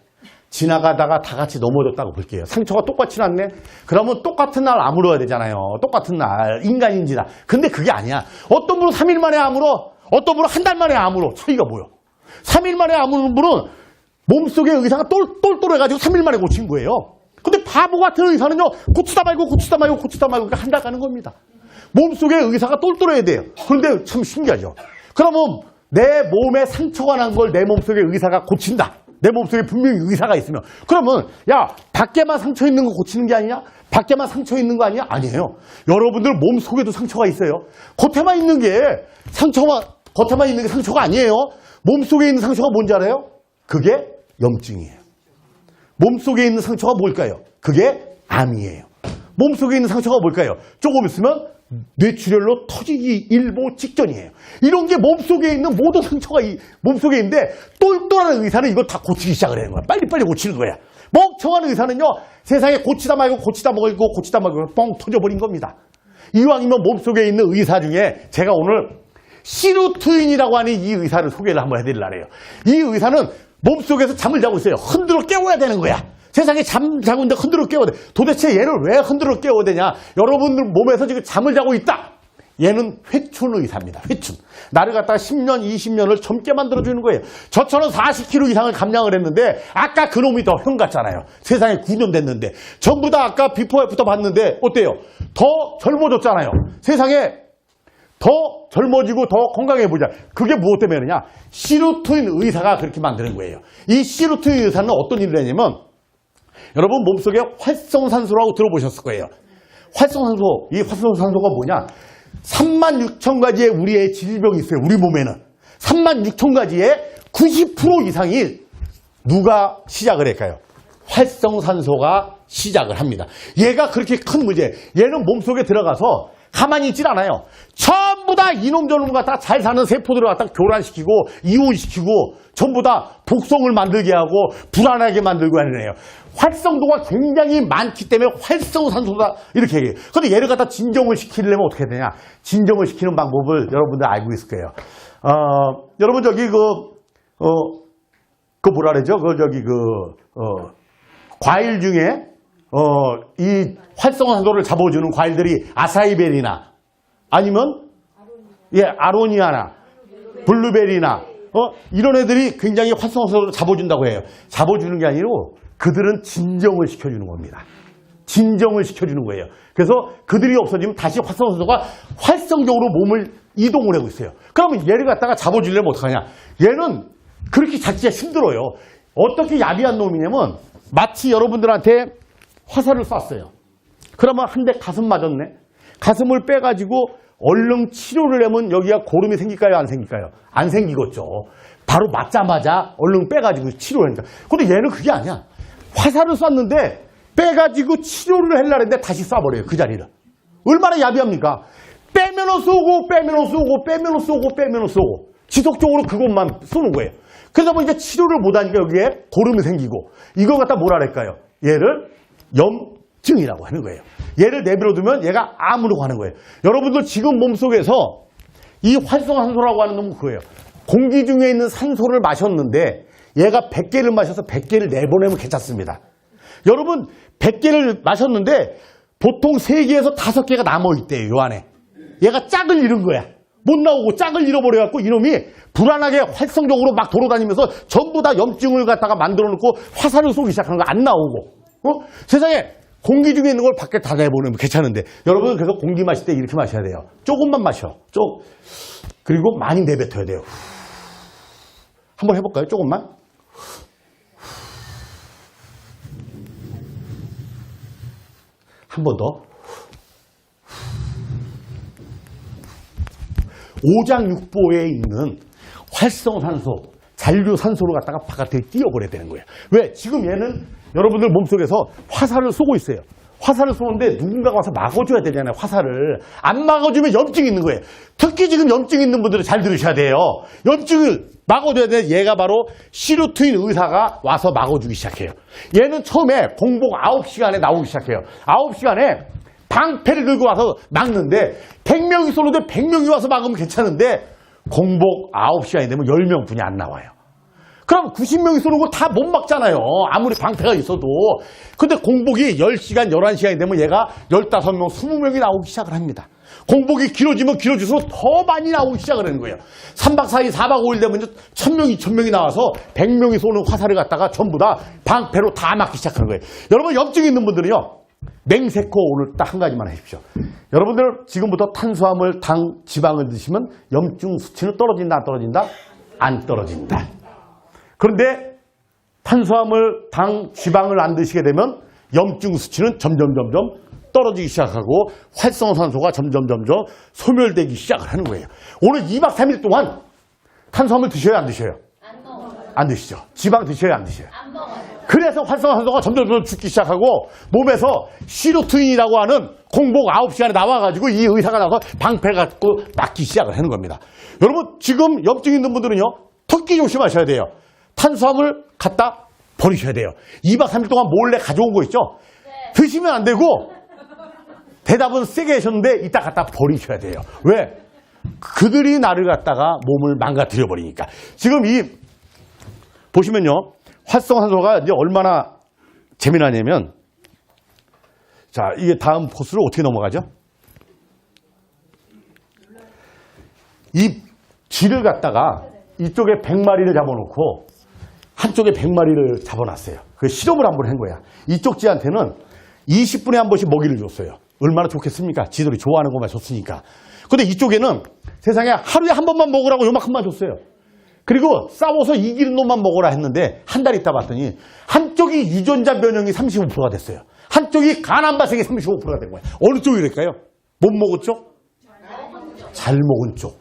지나가다가 다 같이 넘어졌다고 볼게요. 상처가 똑같이 났네? 그러면 똑같은 날 아물어야 되잖아요. 똑같은 날. 인간인지다. 근데 그게 아니야. 어떤 분은 3일 만에 아물어. 어떤 분은 한 달 만에 아물어. 차이가 뭐야? 3일 만에 아무는 분은 몸속에 의사가 똘똘해가지고 3일 만에 고친 거예요. 근데 바보 같은 의사는요. 고치다 말고 한 달 가는 겁니다. 몸속에 의사가 똘똘해야 돼요. 그런데 참 신기하죠. 그러면 내 몸에 상처가 난 걸 내 몸속에 의사가 고친다. 내 몸속에 분명히 의사가 있으면 그러면 야 밖에만 상처 있는 거 고치는 게 아니냐? 밖에만 상처 있는 거 아니야? 아니에요. 여러분들 몸속에도 상처가 있어요. 겉에만 있는 게 상처가 아니에요. 몸속에 있는 상처가 뭔지 알아요? 그게 염증이에요. 몸속에 있는 상처가 뭘까요? 그게 암이에요. 몸속에 있는 상처가 뭘까요? 조금 있으면 뇌출혈로 터지기 일보 직전이에요. 이런 게 몸속에 있는 모든 상처가 몸속에 있는데 똘똘한 의사는 이걸 다 고치기 시작을 하는 거야. 빨리빨리 고치는 거야. 멍청한 의사는요. 세상에 고치다 말고 뻥 터져버린 겁니다. 이왕이면 몸속에 있는 의사 중에 제가 오늘 시루트인이라고 하는 이 의사를 소개를 한번 해드리려고 해요. 이 의사는 몸속에서 잠을 자고 있어요. 흔들어 깨워야 되는 거야. 세상에 잠 자고 있는데 흔들어 깨워야 돼. 도대체 얘를 왜 흔들어 깨워야 되냐? 여러분들 몸에서 지금 잠을 자고 있다. 얘는 회춘 의사입니다. 회춘. 나를 갖다가 10년, 20년을 젊게 만들어주는 거예요. 저처럼 40kg 이상을 감량을 했는데 아까 그놈이 더 형 같잖아요. 세상에 9년 됐는데 전부 다 아까 비포 애프터 봤는데 어때요? 더 젊어졌잖아요. 세상에 더 젊어지고 더 건강해 보자. 그게 무엇 때문이냐? 시루트인 의사가 그렇게 만드는 거예요. 이 시루트인 의사는 어떤 일을 했냐면 여러분 몸속에 활성산소라고 들어보셨을 거예요. 활성산소, 이 활성산소가 뭐냐? 36,000가지의 우리의 질병이 있어요. 우리 몸에는. 36,000가지의 90% 이상이 누가 시작을 할까요? 활성산소가 시작을 합니다. 얘가 그렇게 큰 문제. 얘는 몸속에 들어가서 가만히 있질 않아요. 전부 다 이놈 저놈 갖다 잘 사는 세포들을 갖다 교란시키고 이온시키고 전부 다 독성을 만들게 하고 불안하게 만들고 하는 애예요. 활성도가 굉장히 많기 때문에 활성산소다 이렇게 얘기해요. 그런데 얘를 갖다 진정을 시키려면 어떻게 되냐? 진정을 시키는 방법을 여러분들 알고 있을 거예요. 여러분 저기 뭐라 그러죠? 과일 중에 이 활성산소를 잡아주는 과일들이 아사이베리나 아니면 아로니아나 블루베리나 이런 애들이 굉장히 활성산소를 잡아준다고 해요. 잡아주는 게 아니고 그들은 진정을 시켜주는 겁니다. 진정을 시켜주는 거예요. 그래서 그들이 없어지면 다시 활성산소가 활성적으로 몸을 이동을 하고 있어요. 그러면 얘를 갖다가 잡아주려면 어떡하냐? 얘는 그렇게 잡기가 힘들어요. 어떻게 야비한 놈이냐면 마치 여러분들한테 화살을 쐈어요. 그러면 한 대 가슴 맞았네. 가슴을 빼가지고 얼른 치료를 하면 여기가 고름이 생길까요? 안 생길까요? 안 생기겠죠. 바로 맞자마자 얼른 빼가지고 치료를 하니까. 근데 얘는 그게 아니야. 화살을 쐈는데 빼가지고 치료를 하려고 했는데 다시 쏴버려요. 그 자리를. 얼마나 야비합니까? 빼면은 쏘고 빼면은 쏘고 빼면은 쏘고 빼면은 쏘고 지속적으로 그것만 쏘는 거예요. 그러다 보니까 치료를 못하니까 여기에 고름이 생기고 이걸 갖다 뭐라 그럴까요? 얘를 염증이라고 하는 거예요. 얘를 내버려두면 얘가 암으로 가는 거예요. 여러분들 지금 몸속에서 이 활성산소라고 하는 놈은 그거예요. 공기 중에 있는 산소를 마셨는데 얘가 100개를 마셔서 100개를 내보내면 괜찮습니다. 여러분 100개를 마셨는데 보통 3개에서 5개가 남아있대요. 요 안에. 얘가 짝을 잃은 거야. 못 나오고 짝을 잃어버려갖고 이놈이 불안하게 활성적으로 막 돌아다니면서 전부 다 염증을 갖다가 만들어 놓고 화살을 쏘기 시작하는 거 안 나오고. 세상에 공기 중에 있는 걸 밖에 다 내보내면 괜찮은데 여러분 그래서 공기 마실 때 이렇게 마셔야 돼요. 조금만 마셔. 그리고 많이 내뱉어야 돼요. 한번 해볼까요? 조금만. 한 번 더. 오장육부에 있는 활성산소, 잔류산소를 갖다가 바깥에 띄워버려야 되는 거예요. 왜? 지금 얘는 여러분들 몸속에서 화살을 쏘고 있어요. 화살을 쏘는데 누군가가 와서 막아줘야 되잖아요. 화살을. 안 막아주면 염증이 있는 거예요. 특히 지금 염증이 있는 분들은 잘 들으셔야 돼요. 염증을 막아줘야 되는 얘가 바로 시루트인 의사가 와서 막아주기 시작해요. 얘는 처음에 공복 9시간에 나오기 시작해요. 9시간에 방패를 들고 와서 막는데 100명이 쏘는데 100명이 와서 막으면 괜찮은데 공복 9시간이 되면 10명뿐이 안 나와요. 그럼 90명이 쏘는 거 다 못 막잖아요. 아무리 방패가 있어도. 근데 공복이 10시간, 11시간이 되면 얘가 15명, 20명이 나오기 시작을 합니다. 공복이 길어지면 길어질수록 더 많이 나오기 시작을 하는 거예요. 3박 4일, 4박 5일 되면 1000명, 2000명이 나와서 100명이 쏘는 화살을 갖다가 전부 다 방패로 다 막기 시작하는 거예요. 여러분 염증이 있는 분들은요. 맹세코 오늘 딱 한 가지만 하십시오. 여러분들 지금부터 탄수화물, 당, 지방을 드시면 염증 수치는 떨어진다, 안 떨어진다? 안 떨어진다. 그런데 탄수화물, 당, 지방을 안 드시게 되면 염증 수치는 점점 떨어지기 시작하고 활성산소가 점점 소멸되기 시작을 하는 거예요. 오늘 2박 3일 동안 탄수화물 드셔요, 안 드셔요? 안 먹어요. 안 드시죠. 지방 드셔요, 안 드셔요? 안 먹어요. 그래서 활성산소가 점점 죽기 시작하고 몸에서 시루트인이라고 하는 공복 9시간에 나와가지고 이 의사가 나와서 방패 갖고 막기 시작을 하는 겁니다. 여러분 지금 염증 있는 분들은요. 특히 조심하셔야 돼요. 탄수화물 갖다 버리셔야 돼요. 2박 3일 동안 몰래 가져온 거 있죠? 네. 드시면 안 되고 대답은 세게 하셨는데 이따 갖다 버리셔야 돼요. 왜? 그들이 나를 갖다가 몸을 망가뜨려 버리니까. 지금 이 보시면요, 활성산소가 이제 얼마나 재미나냐면, 자, 이게 다음 코스로 어떻게 넘어가죠? 이 쥐를 갖다가 이쪽에 100마리를 잡아놓고 한쪽에 100마리를 잡아놨어요. 그 실험을 한번 한 거야. 이쪽 쥐한테는 20분에 한 번씩 먹이를 줬어요. 얼마나 좋겠습니까? 쥐들이 좋아하는 것만 줬으니까. 근데 이쪽에는 세상에 하루에 한 번만 먹으라고 요만큼만 줬어요. 그리고 싸워서 이기는 놈만 먹으라 했는데 한 달 있다 봤더니 한쪽이 유전자 변형이 35%가 됐어요. 한쪽이 간암 발생이 35%가 된 거예요. 어느 쪽이랄까요? 못 먹은 쪽? 잘 먹은 쪽.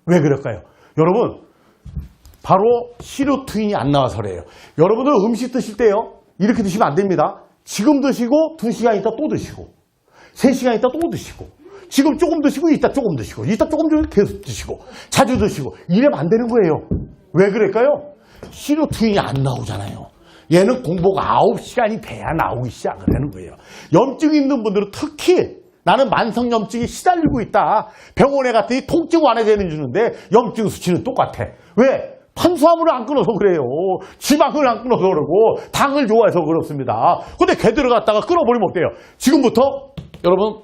왜 그럴까요? 여러분, 바로 시루트인이 안 나와서 그래요. 여러분들 음식 드실 때요, 이렇게 드시면 안 됩니다. 지금 드시고 2시간 있다 또 드시고 3시간 있다 또 드시고, 지금 조금 드시고 이따 조금 드시고 이따 조금 계속 드시고 자주 드시고 이러면 안 되는 거예요. 왜 그럴까요? 시루트인이 안 나오잖아요. 얘는 공복 9시간이 돼야 나오기 시작을 하는 거예요. 염증이 있는 분들은 특히 나는 만성염증이 시달리고 있다. 병원에 갔더니 통증 완화되는 주는데 염증 수치는 똑같아. 왜? 탄수화물을 안 끊어서 그래요. 지방을 안 끊어서 그러고 당을 좋아해서 그렇습니다. 근데 걔들을 갖다가 끊어버리면 어때요? 지금부터 여러분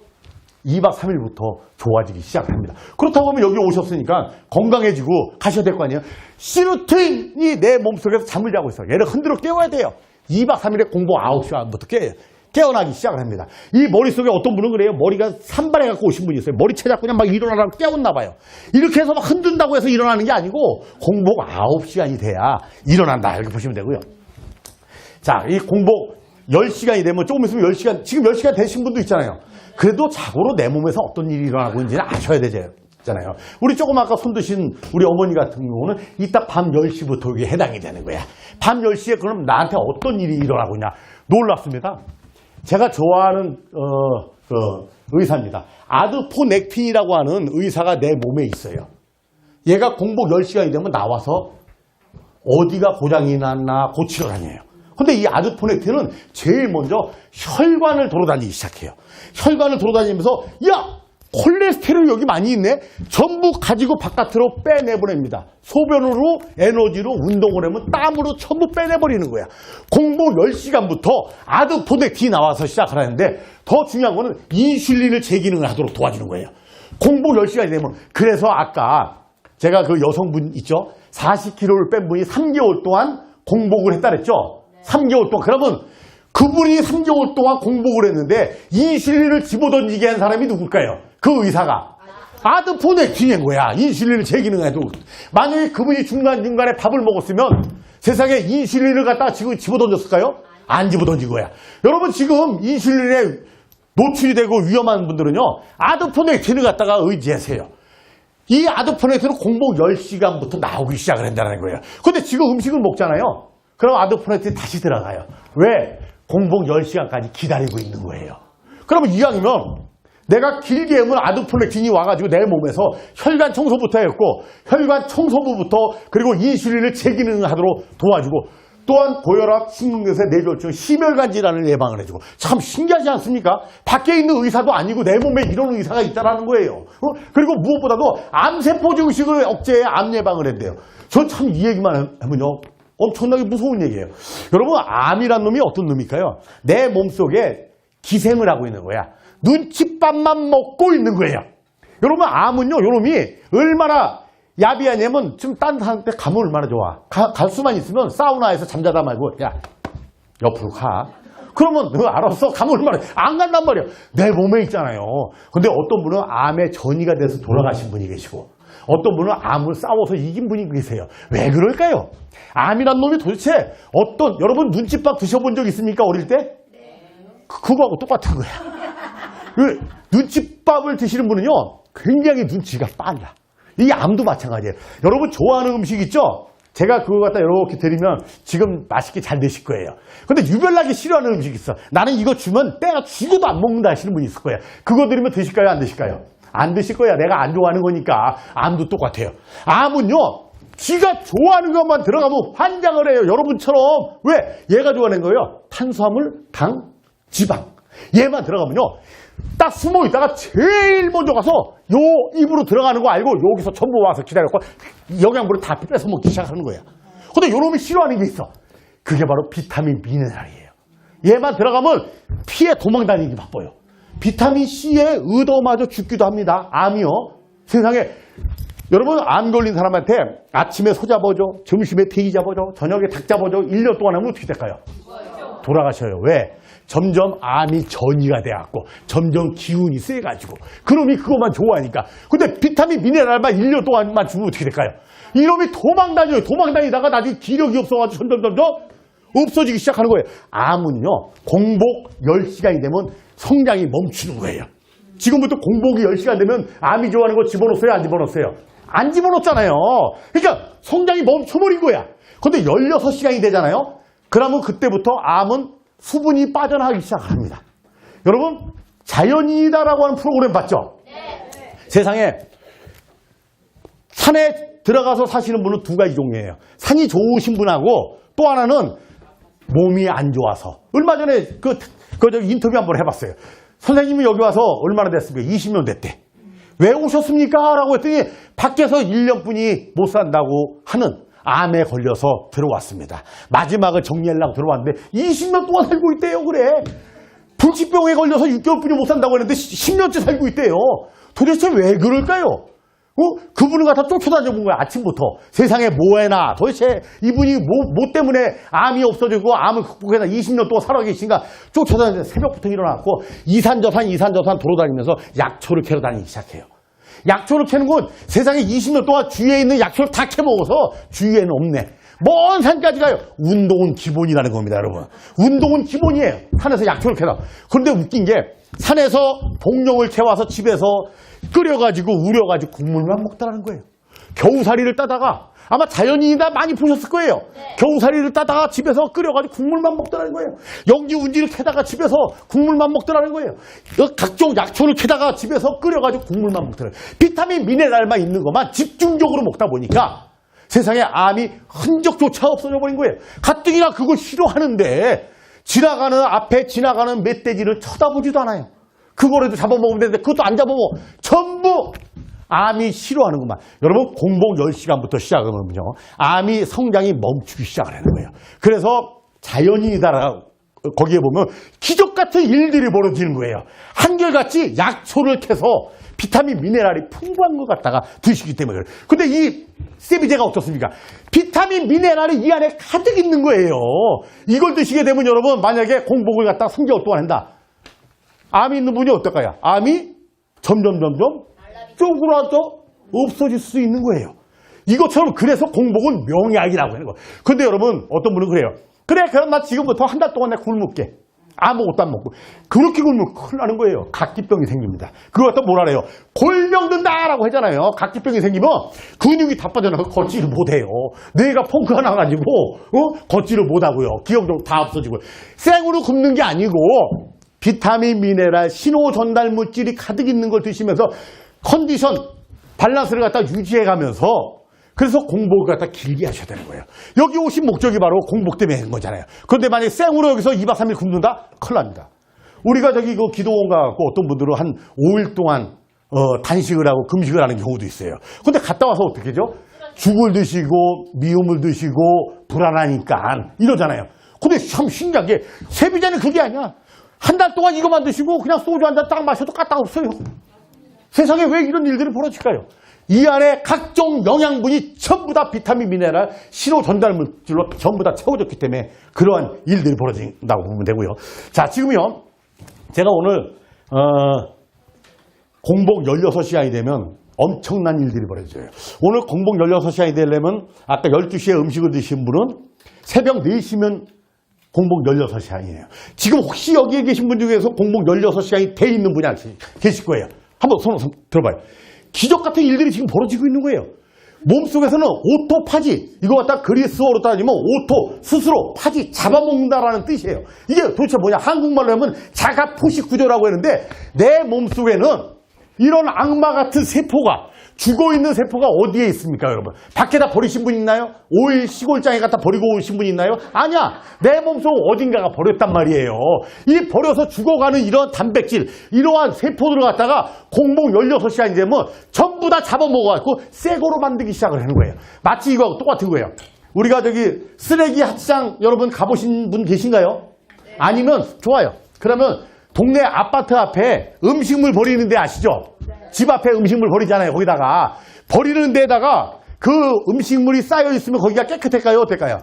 2박 3일부터 좋아지기 시작을 합니다. 그렇다고 하면 여기 오셨으니까 건강해지고 가셔야 될 거 아니에요? 시루틴이 내 몸속에서 잠을 자고 있어요. 얘를 흔들어 깨워야 돼요. 2박 3일에 공복 9시간부터 깨어나기 시작을 합니다. 이 머릿속에 어떤 분은 그래요. 머리가 산발해 갖고 오신 분이 있어요. 머리 채잡고 그냥 막 일어나라고 깨웠나 봐요. 이렇게 해서 막 흔든다고 해서 일어나는 게 아니고 공복 9시간이 돼야 일어난다. 이렇게 보시면 되고요. 자, 이 공복 10시간이 되면 조금 있으면 10시간, 지금 10시간 되신 분도 있잖아요. 그래도 자고로 내 몸에서 어떤 일이 일어나고 있는지는 아셔야 되잖아요. 우리 조금 아까 손 드신 우리 어머니 같은 경우는 이따 밤 10시부터 이게 해당이 되는 거야. 밤 10시에 그럼 나한테 어떤 일이 일어나고 있냐. 놀랍습니다. 제가 좋아하는 의사입니다. 아드포넥틴이라고 하는 의사가 내 몸에 있어요. 얘가 공복 10시간이 되면 나와서 어디가 고장이 났나 고치러 다녀요. 근데 이 아드포넥틴은 제일 먼저 혈관을 돌아다니기 시작해요. 혈관을 돌아다니면서 야! 콜레스테롤이 여기 많이 있네? 전부 가지고 바깥으로 빼내보냅니다. 소변으로, 에너지로, 운동을 하면 땀으로 전부 빼내버리는 거야. 공복 10시간부터 아드포넥틴이 나와서 시작을 하는데 더 중요한 거는 인슐린을 재기능을 하도록 도와주는 거예요. 공복 10시간이 되면, 그래서 아까 제가 그 여성분 있죠? 40kg를 뺀 분이 3개월 동안 공복을 했다 그랬죠? 3개월 동안. 그러면 그분이 3개월 동안 공복을 했는데 인슐린을 집어던지게 한 사람이 누굴까요? 그 의사가. 아드포넥틴인 거야. 인슐린을 재기능해도. 만약에 그분이 중간중간에 밥을 먹었으면 세상에 인슐린을 갖다가 지금 집어던졌을까요? 안 집어던진 거야. 여러분 지금 인슐린에 노출이 되고 위험한 분들은요, 아드포넥틴을 갖다가 의지하세요. 이 아드포넥틴은 공복 10시간부터 나오기 시작을 한다는 거예요. 근데 지금 음식을 먹잖아요. 그럼 아드포넥틴이 다시 들어가요. 왜? 공복 10시간까지 기다리고 있는 거예요. 그러면 이왕이면 내가 길게 하면 아드포넥틴이 와가지고 내 몸에서 혈관 청소부터 했고, 혈관 청소부부터 그리고 인슐린을 재기능하도록 도와주고, 또한 고혈압, 심근경색, 뇌졸중, 심혈관 질환을 예방을 해주고. 참 신기하지 않습니까? 밖에 있는 의사도 아니고 내 몸에 이런 의사가 있다는 거예요. 그리고 무엇보다도 암세포 증식을 억제해 암 예방을 한대요. 저 참 이 얘기만 하면요, 엄청나게 무서운 얘기예요. 여러분, 암이란 놈이 어떤 놈일까요? 내 몸속에 기생을 하고 있는 거야. 눈칫밥만 먹고 있는 거예요. 여러분, 암은요, 요놈이 얼마나 야비하냐면, 지금 딴 사람한테 가면 얼마나 좋아. 갈 수만 있으면 사우나에서 잠자다 말고, 야, 옆으로 가. 그러면 너 알았어. 가면 얼마나, 안 간단 말이야. 내 몸에 있잖아요. 근데 어떤 분은 암에 전이가 돼서 돌아가신 분이 계시고, 어떤 분은 암을 싸워서 이긴 분이 계세요. 왜 그럴까요? 암이란 놈이 도대체 여러분 눈칫밥 드셔본 적 있습니까? 어릴 때? 네. 그거하고 똑같은 거야. 눈칫밥을 드시는 분은요, 굉장히 눈치가 빨라. 이게 암도 마찬가지예요. 여러분 좋아하는 음식 있죠? 제가 그거 갖다 이렇게 드리면 지금 맛있게 잘 드실 거예요. 근데 유별나게 싫어하는 음식 있어. 나는 이거 주면 때가 죽어도 안 먹는다 하시는 분이 있을 거예요. 그거 드리면 드실까요? 안 드실까요? 안 드실 거야. 내가 안 좋아하는 거니까. 암도 똑같아요. 암은요, 지가 좋아하는 것만 들어가면 환장을 해요. 여러분처럼. 왜? 얘가 좋아하는 거예요. 탄수화물, 당, 지방. 얘만 들어가면요. 딱 숨어 있다가 제일 먼저 가서 요 입으로 들어가는 거 알고 여기서 전부 와서 기다렸고 영양분을 다 뺏어 먹기 시작하는 거야. 근데 요놈이 싫어하는 게 있어. 그게 바로 비타민 미네랄이에요. 얘만 들어가면 피에 도망다니기 바빠요. 비타민 C에 의도마저 죽기도 합니다. 암이요. 세상에 여러분 암 걸린 사람한테 아침에 소 잡아줘, 점심에 돼지 잡아줘, 저녁에 닭 잡아줘 1년 동안 하면 어떻게 될까요? 돌아가셔요. 왜? 점점 암이 전이가 돼갖고 점점 기운이 세가지고 그놈이 그것만 좋아하니까. 근데 비타민 미네랄만 1년 동안만 주면 어떻게 될까요? 이놈이 도망다녀요. 도망다니다가 나중에 기력이 없어가지고 점점 없어지기 시작하는 거예요. 암은요 공복 10시간이 되면 성장이 멈추는 거예요. 지금부터 공복이 10시간 되면 암이 좋아하는 거 집어넣었어요? 안 집어넣었어요? 안 집어넣었잖아요. 그러니까 성장이 멈춰버린 거야. 근데 16시간이 되잖아요. 그러면 그때부터 암은 수분이 빠져나가기 시작합니다. 여러분 자연이다라고 하는 프로그램 봤죠? 네. 세상에 산에 들어가서 사시는 분은 두 가지 종류예요. 산이 좋으신 분하고 또 하나는 몸이 안 좋아서. 얼마 전에 그 인터뷰 한번 해봤어요. 선생님이 여기 와서 얼마나 됐습니까? 20년 됐대. 왜 오셨습니까? 라고 했더니 밖에서 1년뿐이 못 산다고 하는 암에 걸려서 들어왔습니다. 마지막을 정리하려고 들어왔는데 20년 동안 살고 있대요. 그래. 불치병에 걸려서 6개월뿐이 못 산다고 했는데 10년째 살고 있대요. 도대체 왜 그럴까요? 그분을 갖다 쫓아다녀 본 거야. 아침부터. 세상에 뭐 해나. 도대체 이분이 뭐 때문에 암이 없어지고 암을 극복해서 20년 동안 살아 계신가. 쫓아다니면서 새벽부터 일어났고 이산저산 돌아다니면서 약초를 캐러 다니기 시작해요. 약초를 캐는 건 세상에 20년 동안 주위에 있는 약초를 다 캐먹어서 주위에는 없네. 먼 산까지 가요. 운동은 기본이라는 겁니다, 여러분. 운동은 기본이에요. 산에서 약초를 캐다. 그런데 웃긴 게 산에서 복령을 캐와서 집에서 끓여가지고 우려가지고 국물만 먹더라는 거예요. 겨우살이를 따다가 아마 자연인이다 많이 보셨을 거예요. 네. 겨우살이를 따다가 집에서 끓여가지고 국물만 먹더라는 거예요. 영지 운지를 캐다가 집에서 국물만 먹더라는 거예요. 각종 약초를 캐다가 집에서 끓여가지고 국물만 먹더라는 거예요. 비타민 미네랄만 있는 것만 집중적으로 먹다 보니까 세상에 암이 흔적조차 없어져 버린 거예요. 가뜩이나 그걸 싫어하는데 앞에 지나가는 멧돼지를 쳐다보지도 않아요. 그거라도 잡아먹으면 되는데 그것도 안 잡아먹어. 전부 암이 싫어하는구만. 여러분 공복 10시간부터 시작하면요. 암이 성장이 멈추기 시작을 하는 거예요. 그래서 자연인이다라고 거기에 보면 기적 같은 일들이 벌어지는 거예요. 한결같이 약초를 캐서 비타민 미네랄이 풍부한 것 갖다가 드시기 때문에 그래요. 근데 이 세비제가 어떻습니까? 비타민 미네랄이 이 안에 가득 있는 거예요. 이걸 드시게 되면 여러분 만약에 공복을 갖다가 3개월 동안 한다. 암이 있는 분이 어떨까요? 암이 점점 쪼그라져 없어질 수 있는 거예요. 이것처럼 그래서 공복은 명약이라고 하는 거예요. 근데 여러분 어떤 분은 그래요. 그래 그럼 나 지금부터 한 달 동안 내가 굶을게. 아무것도 안 먹고. 그렇게 굶으면 큰일 나는 거예요. 각기병이 생깁니다. 그거 갖다 뭐라 그래요? 골병 든다라고 하잖아요. 각기병이 생기면 근육이 다 빠져나가서 걷지를 못해요. 뇌가 펑크가 나가지고 걷지를 못하고요. 기억도 다 없어지고요. 생으로 굶는 게 아니고 비타민, 미네랄, 신호 전달 물질이 가득 있는 걸 드시면서 컨디션, 밸런스를 갖다 유지해가면서 그래서 공복을 갖다 길게 하셔야 되는 거예요. 여기 오신 목적이 바로 공복 때문에 한 거잖아요. 그런데 만약에 생으로 여기서 2박 3일 굶는다? 큰일 납니다. 우리가 저기 그 기도원 가고 어떤 분들은 한 5일 동안 단식을 하고 금식을 하는 경우도 있어요. 근데 갔다 와서 어떻게 하죠? 죽을 드시고 미움을 드시고 불안하니까 이러잖아요. 근데 참 신기한 게 세비자는 그게 아니야. 한 달 동안 이거만 드시고 그냥 소주 한 잔 딱 마셔도 까딱 없어요. 세상에 왜 이런 일들이 벌어질까요? 이 안에 각종 영양분이 전부 다 비타민, 미네랄, 신호 전달 물질로 전부 다 채워졌기 때문에 그러한 일들이 벌어진다고 보면 되고요. 자, 지금요. 제가 오늘 공복 16시간이 되면 엄청난 일들이 벌어져요. 오늘 공복 16시간이 되려면 아까 12시에 음식을 드신 분은 새벽 4시면 공복 16시간이에요. 지금 혹시 여기에 계신 분 중에서 공복 16시간이 돼 있는 분이 계실 거예요. 한번 손 들어봐요. 기적 같은 일들이 지금 벌어지고 있는 거예요. 몸속에서는 오토파지, 이거 갖다 그리스어로 따지면 오토, 스스로, 파지, 잡아먹는다라는 뜻이에요. 이게 도대체 뭐냐? 한국말로 하면 자가 포식 구조라고 했는데 내 몸속에는 이런 악마 같은 세포가 죽어있는 세포가 어디에 있습니까, 여러분? 밖에다 버리신 분 있나요? 오일 시골장에 갖다 버리고 오신 분 있나요? 아니야. 내 몸속 어딘가가 버렸단 말이에요. 이 버려서 죽어가는 이런 단백질, 이러한 세포들을 갖다가 공복 16시간이 되면 전부 다 잡아먹어갖고 새거로 만들기 시작을 하는 거예요. 마치 이거하고 똑같은 거예요. 우리가 저기 쓰레기 하치장 여러분 가보신 분 계신가요? 아니면 좋아요. 그러면 동네 아파트 앞에 음식물 버리는 데 아시죠? 집 앞에 음식물 버리잖아요. 거기다가 버리는 데다가 그 음식물이 쌓여 있으면 거기가 깨끗할까요? 어떨까요?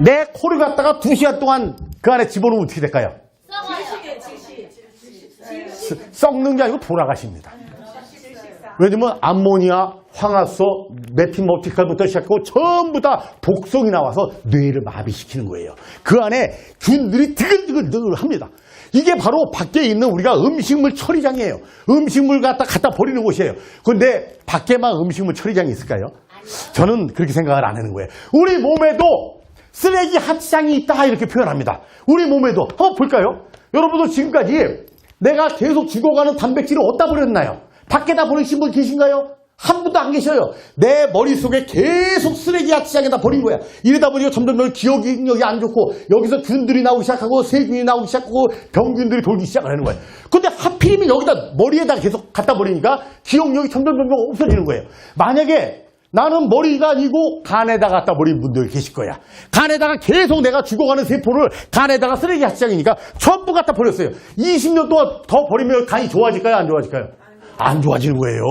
내 코를 갖다가 2시간 동안 그 안에 집어넣으면 어떻게 될까요? 썩는 게 아니고 돌아가십니다. 왜냐면 암모니아, 황화수, 메틸머티칼부터 시작하고 전부 다 독성이 나와서 뇌를 마비시키는 거예요. 그 안에 균들이 드글드글 합니다. 이게 바로 밖에 있는 우리가 음식물 처리장이에요. 음식물 갖다 버리는 곳이에요. 그런데 밖에만 음식물 처리장이 있을까요? 저는 그렇게 생각을 안 하는 거예요. 우리 몸에도 쓰레기 하치장이 있다 이렇게 표현합니다. 우리 몸에도 한번 볼까요? 여러분도 지금까지 내가 계속 죽어가는 단백질을 어디다 버렸나요? 밖에다 버리신 분 계신가요? 한 분도 안 계셔요. 내 머릿속에 계속 쓰레기 하치장에다 버린 거야. 이러다 보니까 점점 기억력이 안 좋고 여기서 균들이 나오기 시작하고 세균이 나오기 시작하고 병균들이 돌기 시작하는 거예요. 근데 하필이면 여기다 머리에다 계속 갖다 버리니까 기억력이 점점 없어지는 거예요. 만약에 나는 머리가 아니고 간에다 갖다 버린 분들 계실 거야. 간에다가 계속 내가 죽어가는 세포를 간에다가 쓰레기 하치장이니까 전부 갖다 버렸어요. 20년 동안 더 버리면 간이 좋아질까요? 안 좋아질까요? 안 좋아지는 거예요.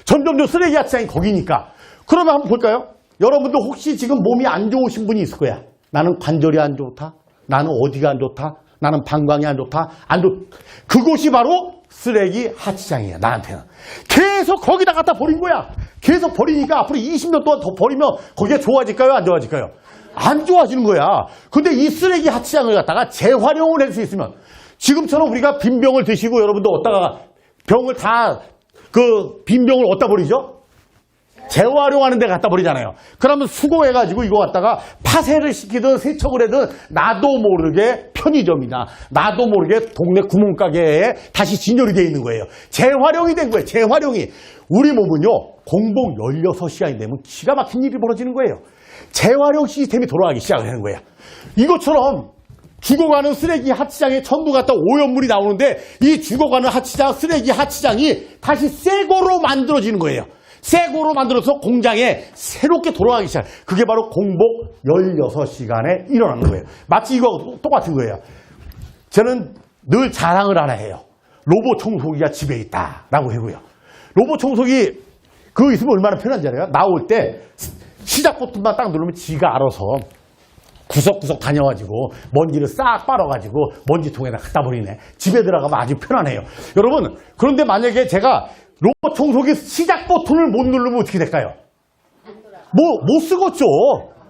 점점 쓰레기 하치장이 거기니까. 그러면 한번 볼까요? 여러분도 혹시 지금 몸이 안 좋으신 분이 있을 거야. 나는 관절이 안 좋다. 나는 어디가 안 좋다. 나는 방광이 안 좋다. 그곳이 바로 쓰레기 하치장이야. 나한테는. 계속 거기다 갖다 버린 거야. 계속 버리니까 앞으로 20년 동안 더 버리면 거기가 좋아질까요? 안 좋아질까요? 안 좋아지는 거야. 근데 이 쓰레기 하치장을 갖다가 재활용을 할 수 있으면 지금처럼 우리가 빈 병을 드시고 여러분도 어디다가 병을 다 빈 병을 어디다 버리죠? 재활용하는 데 갖다 버리잖아요. 그러면 수거해가지고 이거 갖다가 파쇄를 시키든 세척을 하든 나도 모르게 편의점이나 나도 모르게 동네 구멍가게에 다시 진열이 되어 있는 거예요. 재활용이 된 거예요. 재활용이. 우리 몸은요. 공복 16시간이 되면 기가 막힌 일이 벌어지는 거예요. 재활용 시스템이 돌아가기 시작을 하는 거예요. 이것처럼 죽어가는 쓰레기 하치장에 전부 갖다 오염물이 나오는데 이 죽어가는 쓰레기 하치장이 다시 새거로 만들어지는 거예요. 새거로 만들어서 공장에 새롭게 돌아가기 시작. 그게 바로 공복 16시간에 일어나는 거예요. 마치 이거 똑같은 거예요. 저는 늘 자랑을 하나 해요. 로봇 청소기가 집에 있다라고 하고요. 로봇 청소기 그거 있으면 얼마나 편한지 알아요? 나올 때 시작 버튼만 딱 누르면 지가 알아서 구석구석 다녀가지고 먼지를 싹 빨아가지고 먼지통에다 갖다 버리네. 집에 들어가면 아주 편하네요. 여러분, 그런데 만약에 제가 로봇 청소기 시작 버튼을 못 누르면 어떻게 될까요? 못 쓰겠죠.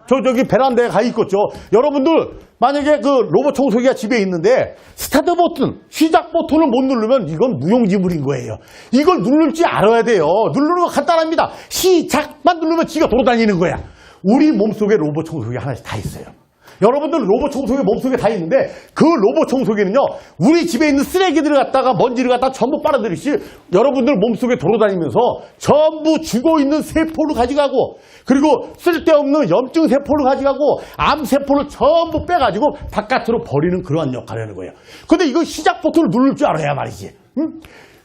저기 베란다에 가 있겠죠. 여러분들 만약에 그 로봇 청소기가 집에 있는데 스타트 버튼, 시작 버튼을 못 누르면 이건 무용지물인 거예요. 이걸 누를 줄 알아야 돼요. 누르는 거 간단합니다. 시작만 누르면 지가 돌아다니는 거야. 우리 몸속에 로봇 청소기 하나씩 다 있어요. 여러분들 로봇 청소기 몸속에 다 있는데 그 로봇 청소기는요. 우리 집에 있는 쓰레기들을 갖다가 먼지를 갖다가 전부 빨아들이시 여러분들 몸속에 돌아다니면서 전부 죽어있는 세포를 가져가고 그리고 쓸데없는 염증 세포를 가져가고 암 세포를 전부 빼가지고 바깥으로 버리는 그러한 역할을 하는 거예요. 근데 이거 시작 버튼을 누를 줄 알아야 말이지.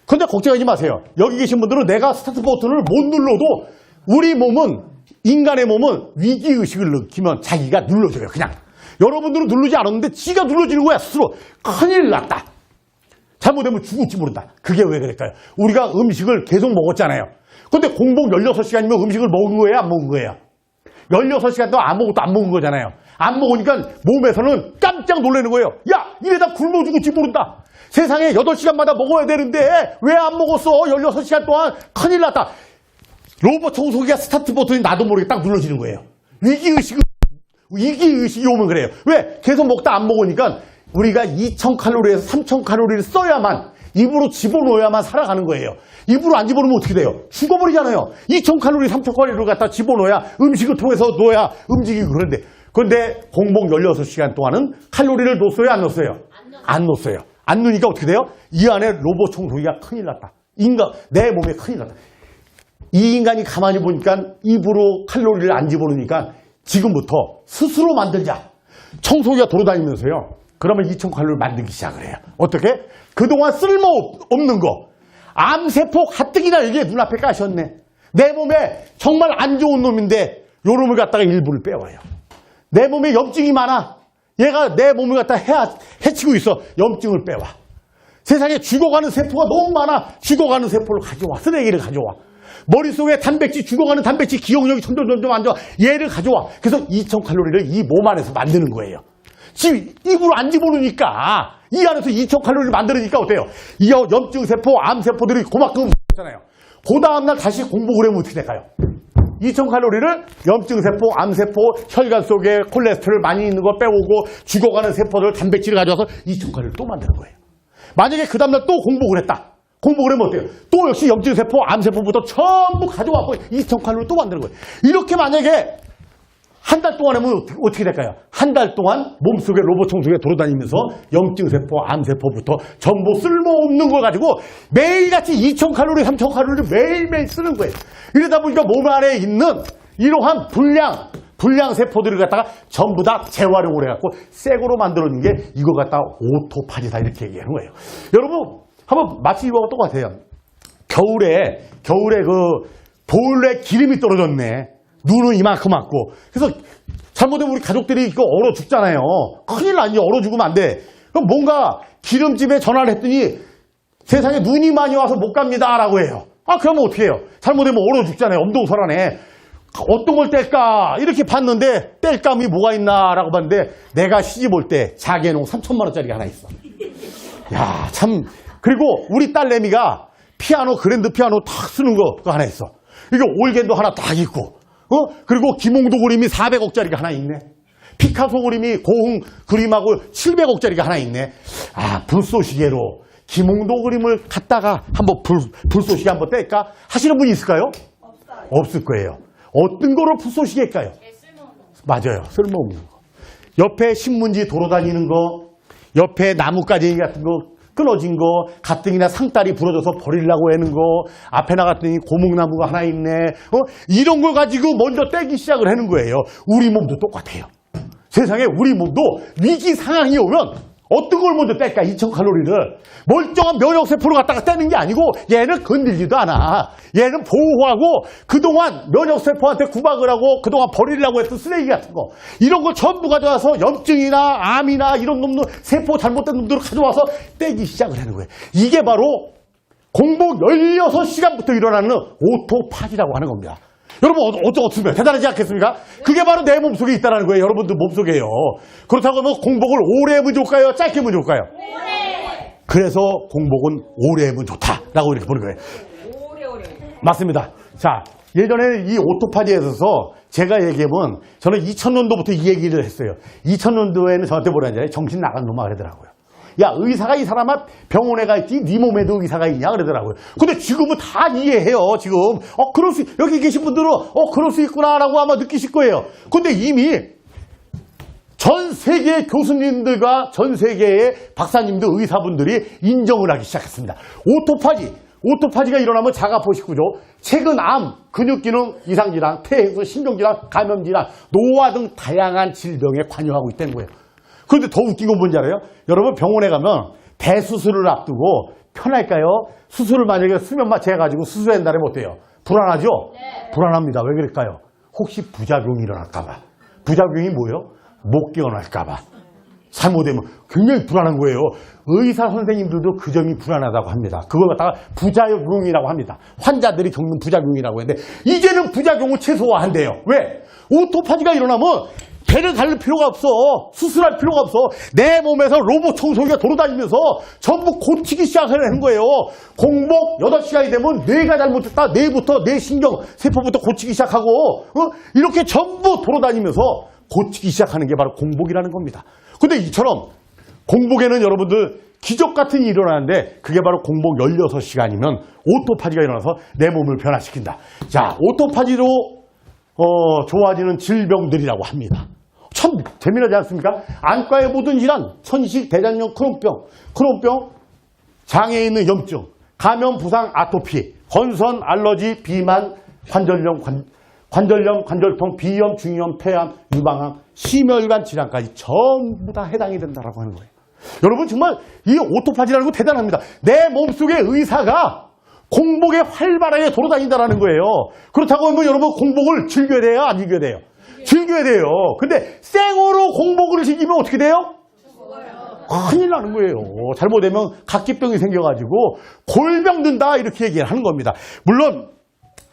근데 걱정하지 마세요. 여기 계신 분들은 내가 스타트 버튼을 못 눌러도 우리 몸은 인간의 몸은 위기의식을 느끼면 자기가 눌러줘요. 그냥. 여러분들은 누르지 않았는데 지가 눌러지는 거야. 스스로. 큰일 났다. 잘못되면 죽을지 모른다. 그게 왜 그럴까요? 우리가 음식을 계속 먹었잖아요. 근데 공복 16시간이면 음식을 먹은 거예요? 안 먹은 거예요? 16시간 동안 아무것도 안 먹은 거잖아요. 안 먹으니까 몸에서는 깜짝 놀라는 거예요. 야! 이래다 굶어 죽을지 모른다. 세상에 8시간마다 먹어야 되는데 왜 안 먹었어? 16시간 동안 큰일 났다. 로봇 청소기가 스타트 버튼이 나도 모르게 딱 눌러지는 거예요. 위기의식이 오면 그래요. 왜? 계속 먹다 안 먹으니까 우리가 2000칼로리에서 3000칼로리를 써야만 입으로 집어넣어야만 살아가는 거예요. 입으로 안 집어넣으면 어떻게 돼요? 죽어버리잖아요. 2000칼로리, 3000칼로리를 갖다 집어넣어야 음식을 통해서 넣어야 움직이고 그런데 공복 16시간 동안은 칼로리를 넣었어요? 안 넣었어요? 안 넣었어요. 안 넣으니까 어떻게 돼요? 이 안에 로봇 청소기가 큰일 났다. 내 몸에 큰일 났다. 이 인간이 가만히 보니까 입으로 칼로리를 안 집어넣으니까 지금부터 스스로 만들자. 청소기가 돌아다니면서요. 그러면 2000칼로리를 만들기 시작을 해요. 어떻게? 그동안 쓸모없는 거. 암세포 가뜩이나 이게 눈앞에 까셨네. 내 몸에 정말 안 좋은 놈인데 요 놈을 갖다가 일부를 빼와요. 내 몸에 염증이 많아. 얘가 내 몸을 갖다가 해치고 있어. 염증을 빼와. 세상에 죽어가는 세포가 너무 많아. 죽어가는 세포를 가져와. 쓰레기를 가져와. 머릿속에 단백질, 죽어가는 단백질, 기억력이 점점 안 좋아. 얘를 가져와. 그래서 2000칼로리를 이 몸 안에서 만드는 거예요. 지금 입으로 안 집어넣으니까 이 안에서 2000칼로리를 만들으니까 어때요? 이 염증세포, 암세포들이 그만큼 잖아요. 그 다음날 다시 공복을 하면 어떻게 될까요? 2000칼로리를 염증세포, 암세포, 혈관 속에 콜레스테롤 많이 있는 거 빼오고 죽어가는 세포들 단백질을 가져와서 2000칼로리를 또 만드는 거예요. 만약에 그 다음날 또 공복을 했다. 공복을 하면 어때요? 또 역시 염증세포, 암세포부터 전부 가져와서 2000칼로리를 또 만드는 거예요. 이렇게 만약에 한 달 동안 하면 어떻게 될까요? 한 달 동안 몸속에 로봇 청소기가 돌아다니면서 염증세포, 암세포부터 전부 쓸모없는 걸 가지고 매일같이 2000칼로리, 3000칼로리를 매일매일 쓰는 거예요. 이러다 보니까 몸 안에 있는 이러한 불량 세포들을 갖다가 전부 다 재활용을 해갖고 새 거로 만들어진 게 이거 갖다가 오토파지다 이렇게 얘기하는 거예요. 여러분 한번 마치 이거하고 똑같아요. 겨울에 그 보일러에 기름이 떨어졌네. 눈은 이만큼 왔고. 그래서 잘못하면 우리 가족들이 이거 얼어 죽잖아요. 큰일 나지. 얼어 죽으면 안 돼. 그럼 뭔가 기름집에 전화를 했더니 세상에 눈이 많이 와서 못 갑니다. 라고 해요. 아, 그러면 어떻게 해요? 잘못하면 얼어 죽잖아요. 엄동설하네. 어떤 걸 뗄까? 이렇게 봤는데 뗄 감이 뭐가 있나? 라고 봤는데 내가 시집 올 때 자개농 3,000만 원짜리가 하나 있어. 야, 참. 그리고 우리 딸내미가 피아노, 그랜드 피아노 탁 쓰는 거 하나 있어. 이게 올겐도 하나 딱 있고. 그리고 김홍도 그림이 400억짜리가 하나 있네. 피카소 그림이 고흥 그림하고 700억짜리가 하나 있네. 아, 불쏘시개로 김홍도 그림을 갖다가 한번 불쏘시개 한번 뗄까? 하시는 분이 있을까요? 없어요. 없을 거예요. 어떤 거로 불쏘시개일까요? 맞아요. 쓸모없는 거. 옆에 신문지 돌아다니는 거, 옆에 나뭇가지 같은 거 끊어진 거, 가뜩이나 상다리 부러져서 버리려고 하는 거, 앞에 나갔더니 고목나무가 하나 있네. 이런 걸 가지고 먼저 떼기 시작을 하는 거예요. 우리 몸도 똑같아요. 세상에 우리 몸도 위기 상황이 오면 어떤 걸 먼저 뗄까? 2000칼로리를. 멀쩡한 면역세포를 갖다가 떼는 게 아니고 얘는 건들지도 않아. 얘는 보호하고 그동안 면역세포한테 구박을 하고 그동안 버리려고 했던 쓰레기 같은 거 이런 거 전부 가져와서 염증이나 암이나 이런 놈들 세포 잘못된 놈들을 가져와서 떼기 시작을 하는 거예요. 이게 바로 공복 16시간부터 일어나는 오토파지라고 하는 겁니다. 여러분 어떻습니까? 대단하지 않겠습니까? 그게 바로 내 몸속에 있다는 거예요. 여러분들 몸속에요. 그렇다고 하면 공복을 오래 하면 좋을까요? 짧게 하면 좋을까요? 오래. 그래서 공복은 오래 하면 좋다라고 이렇게 보는 거예요. 오래. 맞습니다. 자, 예전에 이 오토파지에 있어서 제가 얘기하면 저는 2000년도부터 이 얘기를 했어요. 2000년도에는 저한테 뭐라 하냐? 정신 나간 놈아 그러더라고요. 야, 의사가 이 사람아 병원에 가 있지 네 몸에도 의사가 있냐 그러더라고요. 근데 지금은 다 이해해요. 지금 여기 계신 분들은 그럴 수 있구나라고 아마 느끼실 거예요. 근데 이미 전 세계의 교수님들과 전 세계의 박사님들 의사분들이 인정을 하기 시작했습니다. 오토파지가 일어나면 자가포식구조, 체근암, 근육기능 이상질환, 폐해소, 신경질환, 감염질환, 노화 등 다양한 질병에 관여하고 있다는 거예요. 그런데 더 웃긴 건 뭔지 알아요? 여러분 병원에 가면 대수술을 앞두고 편할까요? 수술을 만약에 수면 마취해가지고 수술한다면 어때요? 불안하죠? 네. 불안합니다. 왜 그럴까요? 혹시 부작용이 일어날까봐. 부작용이 뭐예요? 못 깨어날까봐. 잘못되면 굉장히 불안한 거예요. 의사 선생님들도 그 점이 불안하다고 합니다. 그걸 갖다가 부작용이라고 합니다. 환자들이 겪는 부작용이라고 하는데 이제는 부작용을 최소화한대요. 왜? 오토파지가 일어나면 배를 달릴 필요가 없어. 수술할 필요가 없어. 내 몸에서 로봇 청소기가 돌아다니면서 전부 고치기 시작하는 거예요. 공복 8시간이 되면 뇌가 잘못했다. 뇌부터, 뇌 신경, 세포부터 고치기 시작하고 이렇게 전부 돌아다니면서 고치기 시작하는 게 바로 공복이라는 겁니다. 근데 이처럼 공복에는 여러분들 기적 같은 일이 일어나는데 그게 바로 공복 16시간이면 오토파지가 일어나서 내 몸을 변화시킨다. 자, 오토파지로 좋아지는 질병들이라고 합니다. 참 재미나지 않습니까? 안과의 모든 질환, 천식, 대장염, 크론병, 장애에 있는 염증, 감염, 부상, 아토피, 건선, 알러지, 비만, 관절염, 관절통, 비염, 중이염, 폐암, 유방암, 심혈관 질환까지 전부 다 해당이 된다라고 하는 거예요. 여러분 정말 이 오토파지라는 거 대단합니다. 내 몸속에 의사가 공복에 활발하게 돌아다닌다라는 거예요. 그렇다고 하면 여러분 공복을 즐겨야 돼요? 안 즐겨야 돼요? 즐겨야 돼요. 근데 생으로 공복을 즐기면 어떻게 돼요? 큰일 나는 거예요. 잘못되면 각기병이 생겨가지고 골병 든다 이렇게 얘기를 하는 겁니다. 물론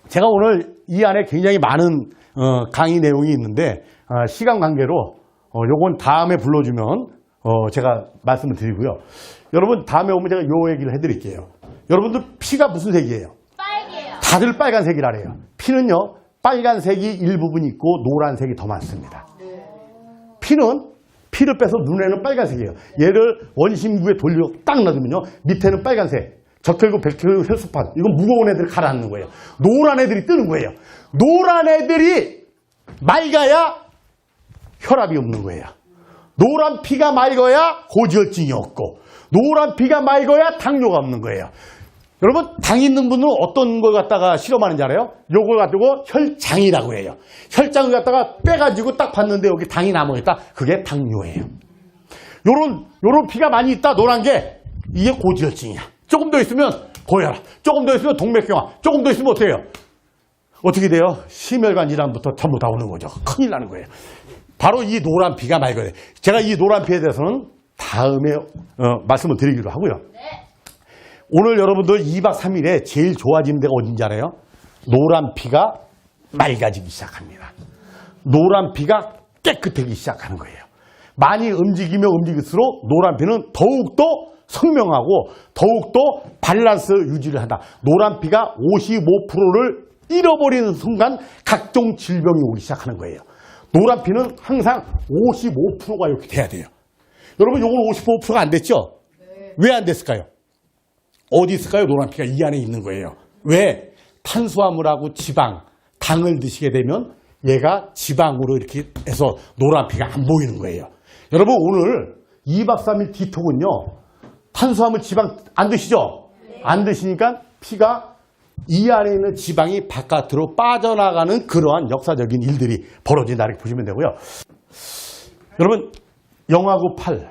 제가 오늘 이 안에 굉장히 많은 강의 내용이 있는데 시간 관계로 요건 다음에 불러주면 제가 말씀을 드리고요. 여러분 다음에 오면 제가 요 얘기를 해드릴게요. 여러분들 피가 무슨 색이에요? 빨개요. 다들 빨간색이라래요. 피는요 빨간색이 일부분 있고 노란색이 더 많습니다. 피를 빼서 눈에는 빨간색이에요. 얘를 원심구에 돌려 딱 놔두면요 밑에는 빨간색, 적혈구, 백혈구, 혈소판 이건 무거운 애들 가라앉는 거예요. 노란 애들이 뜨는 거예요. 노란 애들이 맑아야 혈압이 없는 거예요. 노란 피가 맑아야 고지혈증이 없고 노란 피가 맑아야 당뇨가 없는 거예요. 여러분 당 있는 분은 어떤 걸 갖다가 실험하는지 알아요? 요걸 가지고 혈장이라고 해요. 혈장을 갖다가 빼가지고 딱 봤는데 여기 당이 남아있다. 그게 당뇨예요. 요런 피가 많이 있다. 노란 게 이게 고지혈증이야. 조금 더 있으면 고혈압, 조금 더 있으면 동맥경화, 조금 더 있으면 어떻게 해요? 어떻게 돼요? 심혈관 질환부터 전부 다 오는 거죠. 큰일 나는 거예요. 바로 이 노란 피가 맑아요. 제가 이 노란 피에 대해서는 다음에 말씀을 드리기로 하고요. 오늘 여러분들 2박 3일에 제일 좋아지는 데가 어딘지 알아요? 노란 피가 맑아지기 시작합니다. 노란 피가 깨끗해지기 시작하는 거예요. 많이 움직이면 움직일수록 노란 피는 더욱더 선명하고 더욱더 밸런스 유지를 한다. 노란 피가 55%를 잃어버리는 순간 각종 질병이 오기 시작하는 거예요. 노란 피는 항상 55%가 이렇게 돼야 돼요. 여러분 요건 55%가 안 됐죠? 왜 안 됐을까요? 어디 있을까요? 노란 피가 이 안에 있는 거예요. 왜? 탄수화물하고 지방, 당을 드시게 되면 얘가 지방으로 이렇게 해서 노란 피가 안 보이는 거예요. 여러분 오늘 2박 3일 디톡은요. 탄수화물, 지방 안 드시죠? 안 드시니까 피가 이 안에 있는 지방이 바깥으로 빠져나가는 그러한 역사적인 일들이 벌어진다 이렇게 보시면 되고요. 여러분 0하고 8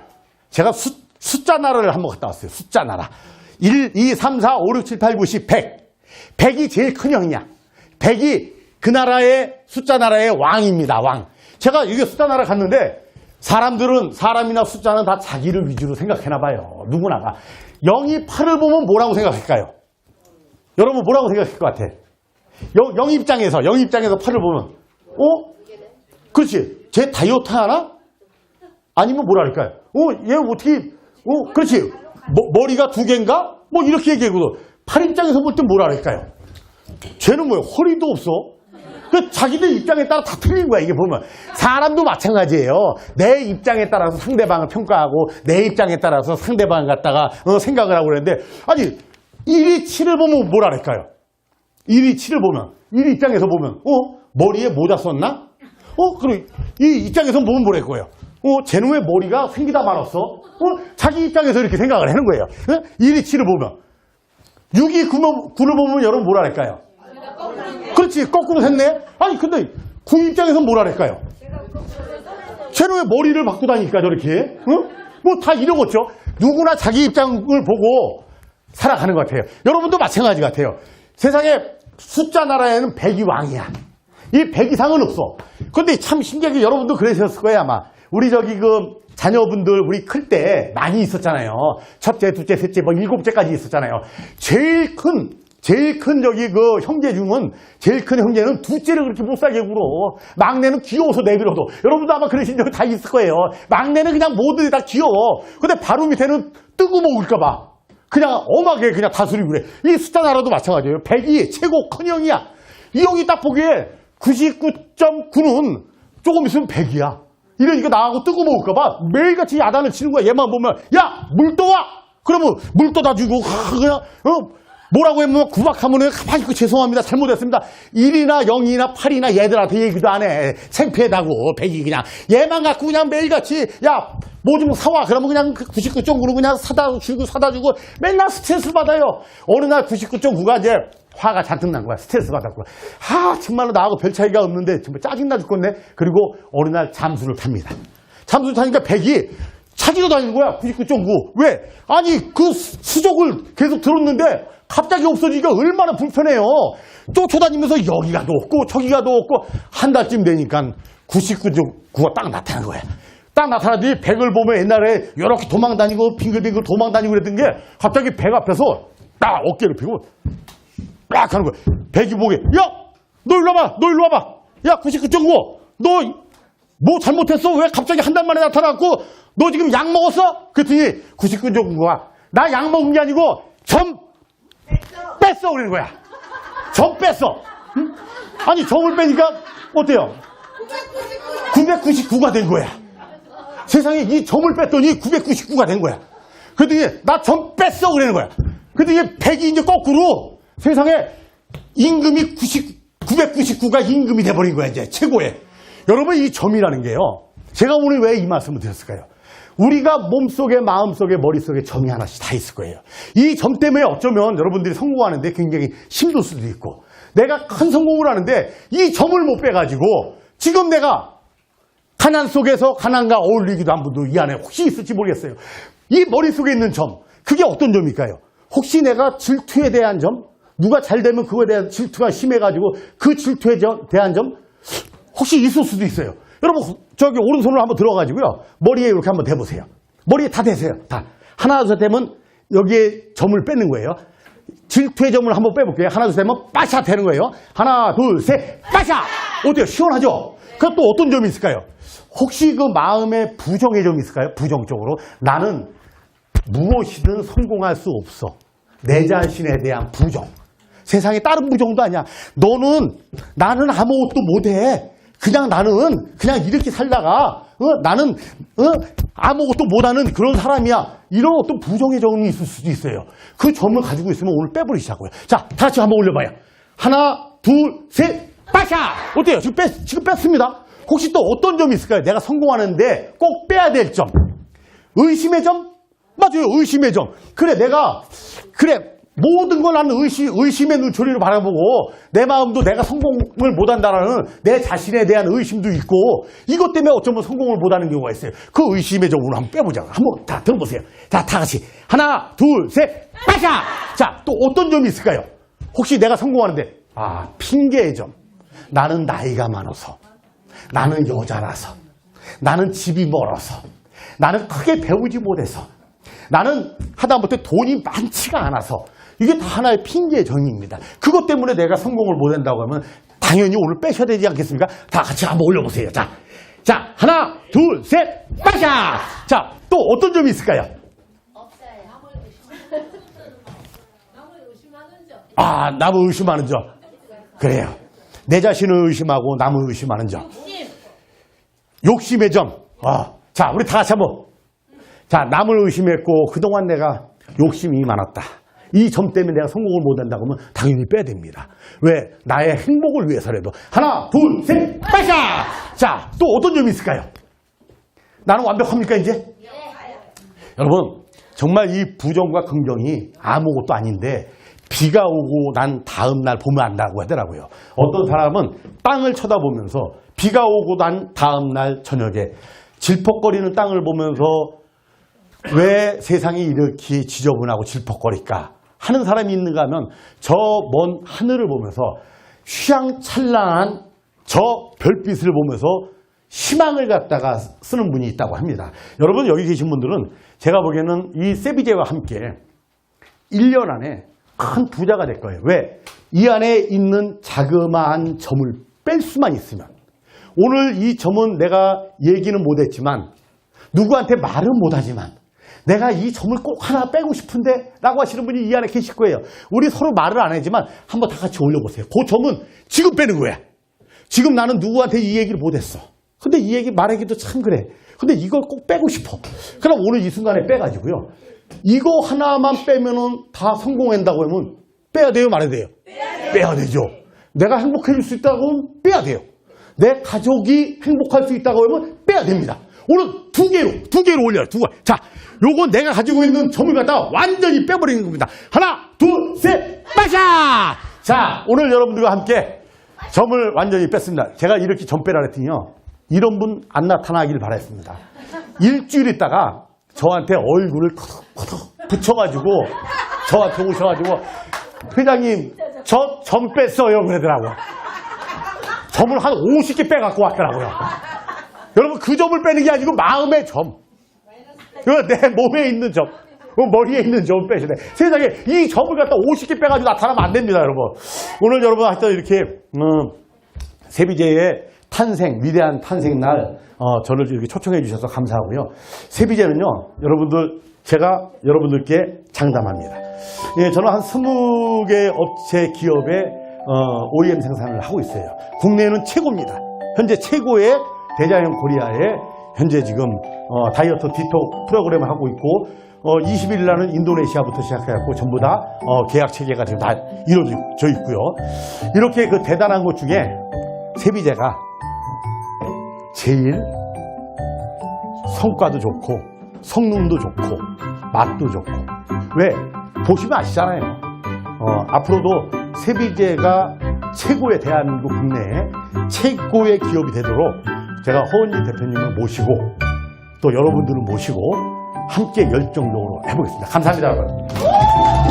제가 숫자 나라를 한번 갔다 왔어요. 숫자 나라 1, 2, 3, 4, 5, 6, 7, 8, 9, 10, 100 100이 제일 큰 형이야. 100이 그 나라의 숫자 나라의 왕입니다. 왕. 제가 이게 숫자 나라 갔는데 사람이나 숫자는 다 자기를 위주로 생각해나 봐요. 누구나가 0이 8을 보면 뭐라고 생각할까요? 여러분 뭐라고 생각할 것 같아? 0 입장에서 8을 보면 그렇지. 쟤 다이어트 하나? 아니면 뭐라 할까요? 얘 어떻게 그렇지. 머리가 두 개인가? 뭐 이렇게 얘기하거든. 8 입장에서 볼 때 뭐라 할까요? 쟤는 뭐야? 허리도 없어. 그 자기들 입장에 따라 다 틀린 거야. 이게 보면 사람도 마찬가지예요. 내 입장에 따라서 상대방을 평가하고 내 입장에 따라서 상대방을 갖다가 생각을 하고 그러는데 아니 1이 7을 보면 뭐라 할까요? 1이 7을 보면 1 입장에서 보면 머리에 모자 썼나? 그럼 이 입장에서 보면 뭐랄 거예요? 쟤는 왜 머리가 생기다 말았어? 자기 입장에서 이렇게 생각을 하는 거예요. 1이 7을 보면 6이 9를 보면 여러분 뭐라 할까요? 그렇지. 거꾸로 샜네. 아니 근데 9 입장에서 뭐라 할까요? 쟤는 왜 머리를 바꾸고 다니니까 저렇게? 뭐 다 이러겠죠. 누구나 자기 입장을 보고 살아가는 것 같아요. 여러분도 마찬가지 같아요. 세상에 숫자 나라에는 100이 왕이야. 이 100 이상은 없어. 근데 참 신기하게 여러분도 그러셨을 거예요 아마. 우리 자녀분들 우리 클 때 많이 있었잖아요. 첫째, 둘째, 셋째, 뭐 7째까지 있었잖아요. 제일 큰 형제 중은 제일 큰 형제는 둘째를 그렇게 못 살게 굴어. 막내는 귀여워서 내밀어도. 여러분도 아마 그러신 적 다 있을 거예요. 막내는 그냥 모두 다 귀여워. 근데 바로 밑에는 뜨고 먹을까봐. 그냥 엄하게 그냥 다스리고 그래. 이 숫자 나라도 마찬가지예요. 100이 최고 큰 형이야. 이 형이 딱 보기에 99.9는 조금 있으면 100이야. 이러니까 나하고 뜨고 먹을까봐 매일같이 야단을 치는 거야. 얘만 보면 야! 물 떠와! 그러면 물 떠다 주고 그냥 뭐라고 하면 구박하면 가만히 있고 죄송합니다. 잘못했습니다. 1이나 0이나 8이나 얘들한테 얘기도 안 해. 창피하다고 100이 그냥 얘만 갖고 그냥 매일같이 야 뭐 좀 사와. 그러면 그냥 99.9는 그냥 사다 주고 맨날 스트레스 받아요. 어느 날 99.9가 이제 화가 잔뜩 난 거야. 스트레스 받았고. 정말로 나하고 별 차이가 없는데 정말 짜증나 죽겠네. 그리고 어느 날 잠수를 탑니다. 잠수를 타니까 백이 찾으러 다니는 거야. 99.9. 왜? 아니 그 수족을 계속 들었는데 갑자기 없어지니까 얼마나 불편해요. 쫓아다니면서 여기 가도 없고 저기 가도 없고 한 달쯤 되니까 99.9가 딱 나타난 거야. 딱 나타나더니 백을 보면 옛날에 이렇게 도망다니고 빙글빙글 도망다니고 그랬던 게 갑자기 백 앞에서 딱 어깨를 펴고 딱 하는 거야. 백이 보게, 야! 너 일로 와봐! 너 일로 와봐! 야, 99.9! 너 뭐 잘못했어? 왜 갑자기 한 달 만에 나타났고 너 지금 약 먹었어? 그랬더니 99.9가 나 약 먹은 게 아니고 점 뺐어! 그러는 거야. 점 뺐어. 응? 아니 점을 빼니까 어때요? 999가 된 거야. 세상에 이 점을 뺐더니 999가 된 거야. 그랬더니 나 점 뺐어! 그러는 거야. 그랬더니 백이 이제 거꾸로 세상에 임금이 999가 임금이 돼버린 거야, 이제 최고의. 여러분, 이 점이라는 게요. 제가 오늘 왜 이 말씀을 드렸을까요? 우리가 몸속에, 마음속에, 머릿속에 점이 하나씩 다 있을 거예요. 이 점 때문에 어쩌면 여러분들이 성공하는데 굉장히 힘들 수도 있고, 내가 큰 성공을 하는데 이 점을 못 빼가지고 지금 내가 가난 속에서 가난과 어울리기도 한 분도 이 안에 혹시 있을지 모르겠어요. 이 머릿속에 있는 점, 그게 어떤 점일까요? 혹시 내가 질투에 대한 점, 누가 잘 되면 그거에 대한 질투가 심해가지고 그 질투에 대한 점 혹시 있을 수도 있어요. 여러분 저기 오른손으로 한번 들어가지고요. 머리에 이렇게 한번 대보세요. 머리에 다 대세요. 다. 하나 둘 셋 되면 여기에 점을 빼는 거예요. 질투의 점을 한번 빼볼게요. 하나 둘 셋 되면 빠샤 되는 거예요. 하나 둘 셋 빠샤. 어때요? 시원하죠? 그럼 또 어떤 점이 있을까요? 혹시 그 마음에 부정의 점이 있을까요? 부정적으로 나는 무엇이든 성공할 수 없어. 내 자신에 대한 부정. 세상에 다른 부정도 아니야. 나는 아무것도 못해. 나는 이렇게 살다가 나는 아무것도 못하는 그런 사람이야. 이런 어떤 부정의 점이 있을 수도 있어요. 그 점을 가지고 있으면 오늘 빼버리시자고요. 자, 다 같이 한번 올려봐요. 하나, 둘, 셋, 빠샤! 어때요? 지금 뺐습니다. 혹시 또 어떤 점이 있을까요? 내가 성공하는데 꼭 빼야 될 점. 의심의 점? 맞아요. 의심의 점. 모든 걸 나는 의심의 눈초리로 바라보고 내 마음도 내가 성공을 못한다라는 내 자신에 대한 의심도 있고 이것 때문에 어쩌면 성공을 못하는 경우가 있어요. 그 의심의 점으로 한번 빼보자고. 한번 다 들어보세요. 자, 다 같이. 하나, 둘, 셋, 빠샤! 자, 또 어떤 점이 있을까요? 혹시 내가 성공하는데 핑계의 점. 나는 나이가 많아서, 나는 여자라서, 나는 집이 멀어서, 나는 크게 배우지 못해서, 나는 하다못해 돈이 많지가 않아서 이게 다 하나의 핑계의 점입니다. 그것 때문에 내가 성공을 못한다고 하면 당연히 오늘 빼셔야 되지 않겠습니까? 다 같이 한번 올려보세요. 자, 하나, 둘, 셋, 빠샤! 자, 또 어떤 점이 있을까요? 없어요. 남을 의심하는 점. 남을 의심하는 점. 그래요. 내 자신을 의심하고 남을 의심하는 점. 욕심의 점. 자, 우리 다 같이 한번. 자, 남을 의심했고 그동안 내가 욕심이 많았다. 이 점 때문에 내가 성공을 못한다고 하면 당연히 빼야 됩니다. 왜? 나의 행복을 위해서라도. 하나, 둘, 셋, 빠샤! 자, 또 어떤 점이 있을까요? 나는 완벽합니까 이제? 네. 여러분, 정말 이 부정과 긍정이 아무것도 아닌데 비가 오고 난 다음 날 보면 안다고 하더라고요. 어떤 사람은 땅을 쳐다보면서 비가 오고 난 다음 날 저녁에 질퍽거리는 땅을 보면서 왜 세상이 이렇게 지저분하고 질퍽거릴까 하는 사람이 있는가 하면 저 먼 하늘을 보면서 휘황찬란한 저 별빛을 보면서 희망을 갖다가 쓰는 분이 있다고 합니다. 여러분 여기 계신 분들은 제가 보기에는 이 세비제와 함께 1년 안에 큰 부자가 될 거예요. 왜? 이 안에 있는 자그마한 점을 뺄 수만 있으면. 오늘 이 점은 내가 얘기는 못했지만 누구한테 말은 못하지만 내가 이 점을 꼭 하나 빼고 싶은데 라고 하시는 분이 이 안에 계실 거예요. 우리 서로 말을 안 하지만 한번 다 같이 올려보세요. 그 점은 지금 빼는 거야. 지금 나는 누구한테 이 얘기를 못했어. 근데 이 얘기 말하기도 참 그래. 근데 이걸 꼭 빼고 싶어. 그럼 오늘 이 순간에 빼가지고요. 이거 하나만 빼면은 다 성공한다고 하면 빼야 돼요, 말아야 돼요? 빼야 되죠. 내가 행복해질 수 있다고 하면 빼야 돼요. 내 가족이 행복할 수 있다고 하면 빼야 됩니다. 오늘 두 개로 올려요. 두 개. 자, 요거 내가 가지고 있는 점을 갖다가 완전히 빼버리는 겁니다. 하나, 둘, 셋, 빠샤! 자, 오늘 여러분들과 함께 점을 완전히 뺐습니다. 제가 이렇게 점 빼라 했더니요. 이런 분 안 나타나길 바랬습니다. 일주일 있다가 저한테 얼굴을 톡톡 붙여가지고 저한테 오셔가지고 회장님 저 점 뺐어요 그러더라고요. 점을 한 50개 빼갖고 왔더라고요. 여러분 그 점을 빼는 게 아니고 마음의 점. 이거 내 몸에 있는 점. 머리에 있는 점을 빼셔야 돼. 세상에 이 점을 갖다 50개 빼가지고 나타나면 안 됩니다, 여러분. 오늘 여러분 하여튼 이렇게 세비제의 탄생, 위대한 탄생날 저를 이렇게 초청해 주셔서 감사하고요. 세비제는요, 여러분들 제가 여러분들께 장담합니다. 예, 저는 한 20개 업체 기업의 OEM 생산을 하고 있어요. 국내에는 최고입니다. 현재 최고의 대자연 코리아에 현재 지금 다이어트 디톡 프로그램을 하고 있고 20일 날은 인도네시아부터 시작해갖고 전부 다 계약 체계가 지금 다 이루어져 있고요. 이렇게 그 대단한 것 중에 세비제가 제일 성과도 좋고 성능도 좋고 맛도 좋고 왜? 보시면 아시잖아요. 앞으로도 세비제가 최고의 대한민국 국내에 최고의 기업이 되도록 제가 허은지 대표님을 모시고 또 여러분들을 모시고 함께 열정적으로 해보겠습니다. 감사합니다, 여러분.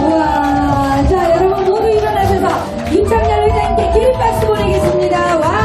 우와, 자, 여러분 모두 일어나셔서 김창렬 회장님께 길 박수 보내겠습니다. 와.